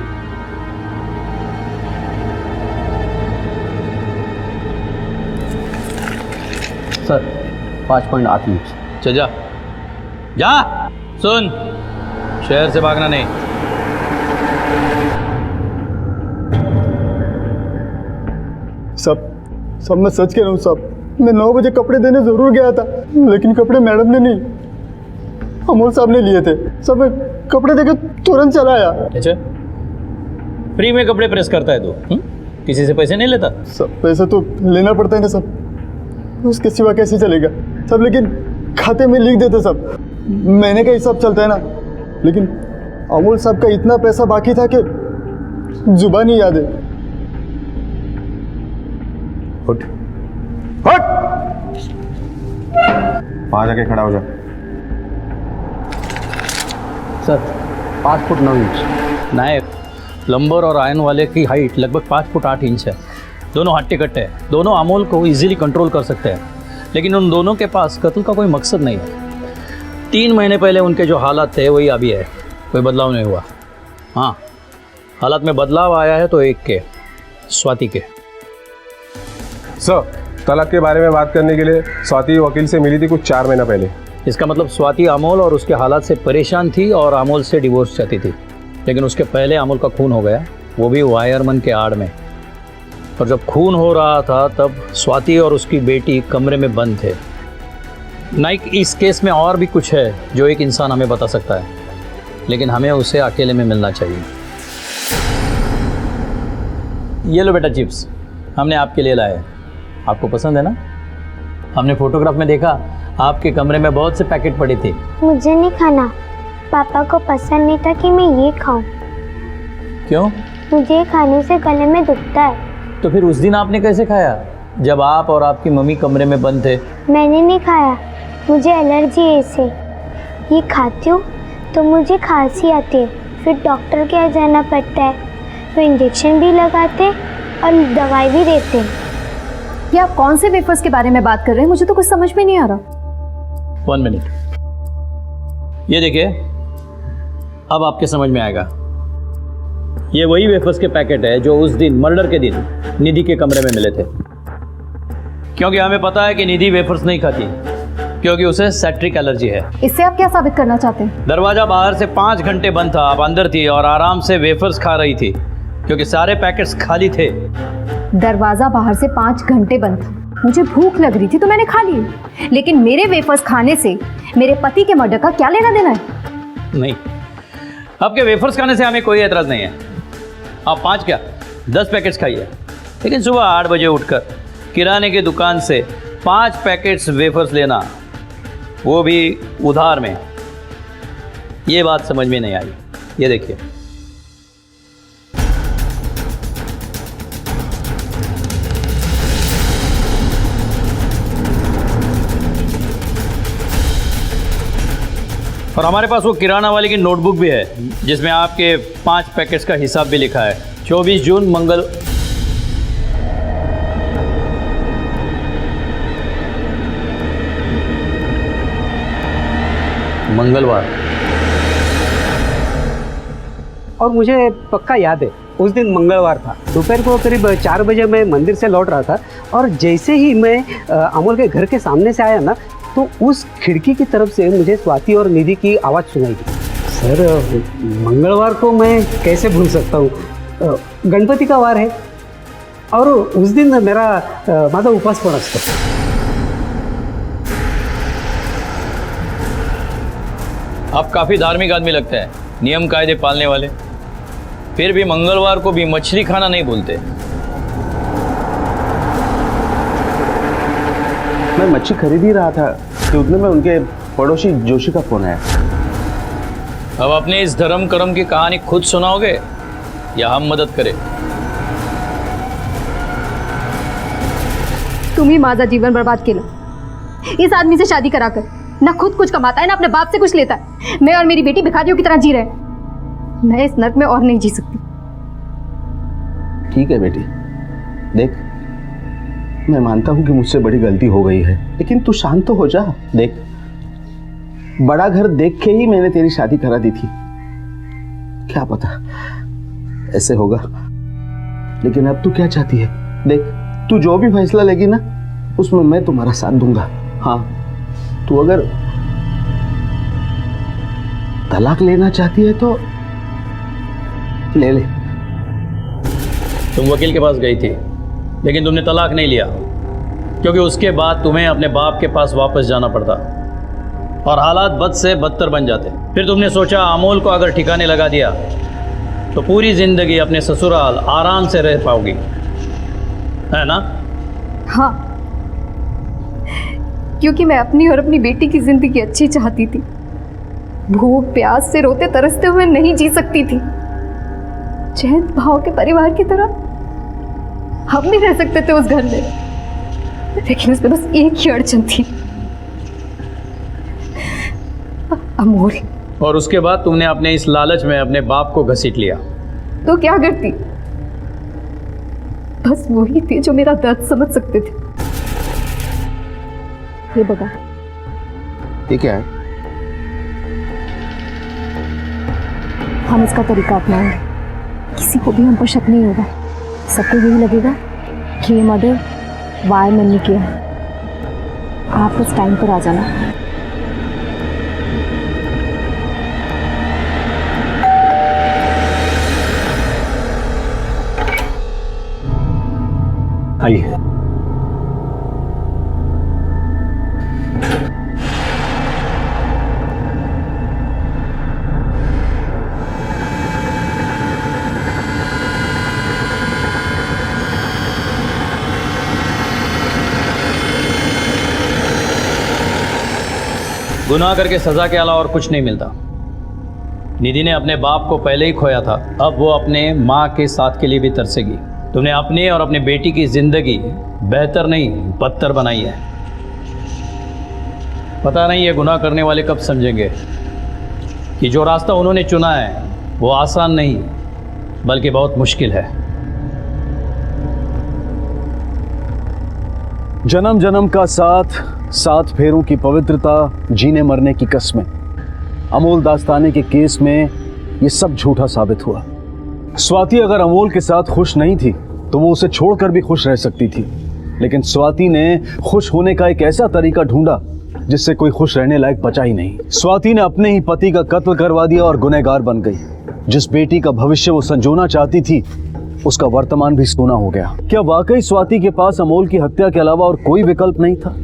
Sir 5.8 inch. चल जा, जा। सुन, शहर से भागना नहीं। सब मैं सच कह रहा हूँ साहब, मैं 9 बजे कपड़े देने जरूर गया था, लेकिन कपड़े मैडम ने नहीं, अमोल साहब ने लिए थे। सब मैं कपड़े देके तुरंत चला आया। अच्छा, फ्री में कपड़े प्रेस करता है तू? किसी से पैसे नहीं लेता? सब पैसे तो लेना पड़ता है ना सब, उसके सिवा कैसे चलेगा सब। लेकिन खाते में लिख देते सब, महीने का हिसाब चलता है ना। लेकिन अमोल साहब का इतना पैसा बाकी था कि जुबान ही याद है। उठ, उठ, वहां जाके खड़ा हो जा। Sir 5 foot 9 inch. Nayak, plumber और आयरन वाले की हाइट लगभग 5 फुट 8 इंच है। दोनों हट्टे कट्टे हैं, दोनों अमोल को इजीली कंट्रोल कर सकते हैं, लेकिन उन दोनों के पास कत्ल का कोई मकसद नहीं है। 3 महीने पहले उनके जो हालात थे वही अभी है, कोई बदलाव नहीं हुआ। हाँ, हालात में बदलाव आया है तो एक के, स्वाति के। सर, तलाक के बारे में बात करने के लिए स्वाति वकील से मिली थी कुछ 4 महीना पहले। इसका मतलब स्वाति अमोल और उसके हालात से परेशान थी और अमोल से डिवोर्स चाहती थी, लेकिन उसके पहले अमोल का खून हो गया, वो भी वायरमैन के आड़ में। और जब खून हो रहा था तब स्वाति और उसकी बेटी कमरे में बंद थे। नाइक, इस केस में और भी कुछ है जो एक इंसान हमें बता सकता है, लेकिन हमें उसे अकेले में मिलना चाहिए। ये लो बेटा चिप्स, हमने आपके लिए लाए। आपको पसंद है ना? हमने फोटोग्राफ में देखा आपके कमरे में बहुत से पैकेट पड़े थे। मुझे नहीं खाना, पापा को पसंद नहीं था कि मैं ये खाऊं। क्यों? मुझे खाने से गले में दुखता है। तो फिर उस दिन आपने कैसे खाया जब आप और आपकी मम्मी कमरे में बंद थे? मैंने नहीं खाया, मुझे एलर्जी है इससे। ये खाती हूँ तो मुझे खांसी आती है, फिर डॉक्टर के यहाँ जाना पड़ता है, वो इंजेक्शन भी लगाते और दवाई भी देते हैं। ये आप कौन से वेफर्स के बारे में बात कर रहे हैं? मुझे तो कुछ समझ में नहीं आ रहा। 1 मिनट, ये देखिए, अब आपके समझ में आएगा। ये वही वेफर्स के पैकेट है जो उस दिन, मर्डर के दिन, निधि के कमरे में मिले थे। क्योंकि हमें पता है कि निधि वेफर्स नहीं खाती, क्योंकि उसे सैट्रिक एलर्जी है। इससे आप क्या साबित करना चाहते हैं? दरवाजा बाहर से 5 घंटे बंद था, आप अंदर थी और आराम से वेफर्स खा रही थी, क्योंकि सारे पैकेट्स खाली थे। दरवाजा बाहर से 5 घंटे बंद था, मुझे भूख लग रही थी तो मैंने खा ली, लेकिन मेरे वेफर्स खाने से मेरे पति के मर्डर का क्या लेना देना है? नहीं, आपके वेफर्स खाने से हमें कोई एतराज नहीं है। आप 5 क्या 10 पैकेट्स खाइए, लेकिन सुबह 8 बजे उठकर किराने की दुकान से 5 पैकेट्स वेफर्स लेना, वो भी उधार में, ये बात समझ में नहीं आई। ये देखिए, और हमारे पास वो किराना वाले की नोटबुक भी है जिसमें आपके 5 पैकेट्स का हिसाब भी लिखा है। 24 जून मंगलवार। और मुझे पक्का याद है उस दिन मंगलवार था। दोपहर को करीब 4 बजे मैं मंदिर से लौट रहा था और जैसे ही मैं अमोल के घर के सामने से आया ना, तो उस खिड़की की तरफ से मुझे स्वाति और निधि की आवाज़ सुनाई दी। सर, मंगलवार को मैं कैसे भूल सकता हूँ, गणपति का वार है और उस दिन मेरा माझा उपास पण असतो। आप काफी धार्मिक आदमी लगते हैं, नियम कायदे पालने वाले, फिर भी मंगलवार को भी मछली खाना नहीं भूलते। मैं मच्छी खरीद ही रहा था कि उतने में उनके पड़ोसी जोशी का फोन आया। अब अपने इस धर्म कर्म की कहानी खुद सुनाओगे या हम मदद करें? तुम्ही माझा जीवन बर्बाद केलं, इस आदमी से शादी कराकर। ना खुद कुछ कमाता है ना अपने बाप से कुछ लेता है। मैं और मेरी बेटी भिखारियों की तरह जी रहे हैं। मैं इस नर्क में और नहीं जी सकती। ठीक है बेटी, देख मैं मानता हूं कि मुझसे बड़ी गलती हो गई है, लेकिन तू शांत तो हो जा। देख, बड़ा घर देख के ही मैंने तेरी शादी करा दी थी, क्या पता ऐसे होगा। लेकिन अब तू क्या चाहती है? देख, तू जो भी फैसला लेगी ना, उसमें मैं तुम्हारा साथ दूंगा। हाँ, तू अगर तलाक लेना चाहती है तो ले ले। तुम वकील के पास गई थी, लेकिन तुमने तलाक नहीं लिया, क्योंकि उसके बाद तुम्हें अपने बाप के पास वापस जाना पड़ता और हालात बद से बदतर बन जाते। फिर तुमने सोचा अमोल को अगर ठिकाने लगा दिया तो पूरी जिंदगी अपने ससुराल आराम से रह पाओगी, है ना? हाँ, क्योंकि मैं अपनी और अपनी बेटी की जिंदगी अच्छी चाहती थी। भूख प्यास से रोते तरसते हुए नहीं जी सकती थी। चैन भाव के परिवार की तरह हम नहीं रह सकते थे उस घर में, लेकिन उसमें बस एक ही अड़चन थी, अमोल। और उसके बाद तुमने अपने इस लालच में अपने बाप को घसीट लिया। तो क्या करती? बस वही थे जो मेरा दर्द समझ सकते थे। ये बता, ये क्या है? हम इसका तरीका अपनाएंगे, किसी को भी हम पर शक नहीं होगा। सबको यही लगेगा कि ये मर्डर वायरमैन ने किया है। आप उस टाइम पर आ जाना। आइए। गुनाह करके सजा के अलावा और कुछ नहीं मिलता। निधि ने अपने बाप को पहले ही खोया था, अब वो अपने माँ के साथ के लिए भी तरसेगी। तुमने अपने और अपने बेटी की जिंदगी बेहतर नहीं बदतर बनाई है। पता नहीं ये गुनाह करने वाले कब समझेंगे कि जो रास्ता उन्होंने चुना है वो आसान नहीं बल्कि बहुत मुश्किल है। जन्म जन्म का साथ, 7 फेरों की पवित्रता, जीने मरने की कस्में। अमोल दास्ताने के केस में ये सब झूठा साबित हुआ। स्वाति अगर अमोल के साथ खुश नहीं थी तो वो उसे छोड़कर भी खुश रह सकती थी, लेकिन स्वाति ने खुश होने का एक ऐसा तरीका ढूंढा जिससे कोई खुश रहने लायक बचा ही नहीं। स्वाति ने अपने ही पति का कत्ल करवा दिया और गुनहगार बन गई। जिस बेटी का भविष्य वो संजोना चाहती थी उसका वर्तमान भी सोना हो गया। क्या वाकई स्वाति के पास अमोल की हत्या के अलावा और कोई विकल्प नहीं था?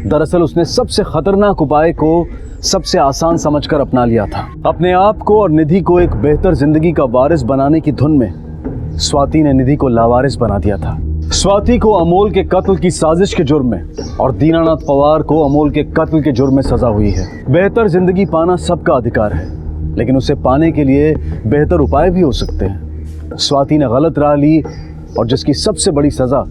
दरअसल उसने सबसे खतरनाक उपाय को सबसे आसान समझकर अपना लिया था। अपने आप को और निधि को एक बेहतर जिंदगी का वारिस बनाने की धुन में स्वाति ने निधि को लावारिस बना दिया था। स्वाति को अमोल के कत्ल की साजिश के जुर्म में और दीनानाथ पवार को अमोल के कत्ल के जुर्म में सजा हुई है। बेहतर जिंदगी पाना सबका अधिकार है, लेकिन उसे पाने के लिए बेहतर उपाय भी हो सकते हैं। स्वाति ने गलत राह ली और जिसकी सबसे बड़ी सजा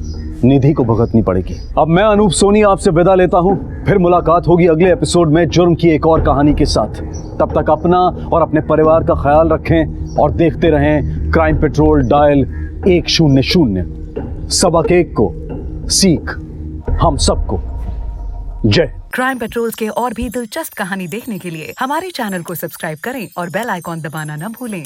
निधि को भुगतनी पड़ेगी। अब मैं अनूप सोनी आपसे विदा लेता हूं, फिर मुलाकात होगी अगले एपिसोड में जुर्म की एक और कहानी के साथ। तब तक अपना और अपने परिवार का ख्याल रखें और देखते रहें क्राइम पेट्रोल डायल 100। सबक एक को सीख हम सबको। जय। क्राइम पेट्रोल के और भी दिलचस्प कहानी देखने के लिए हमारे चैनल को सब्सक्राइब करें और बेल आइकॉन दबाना न भूलें।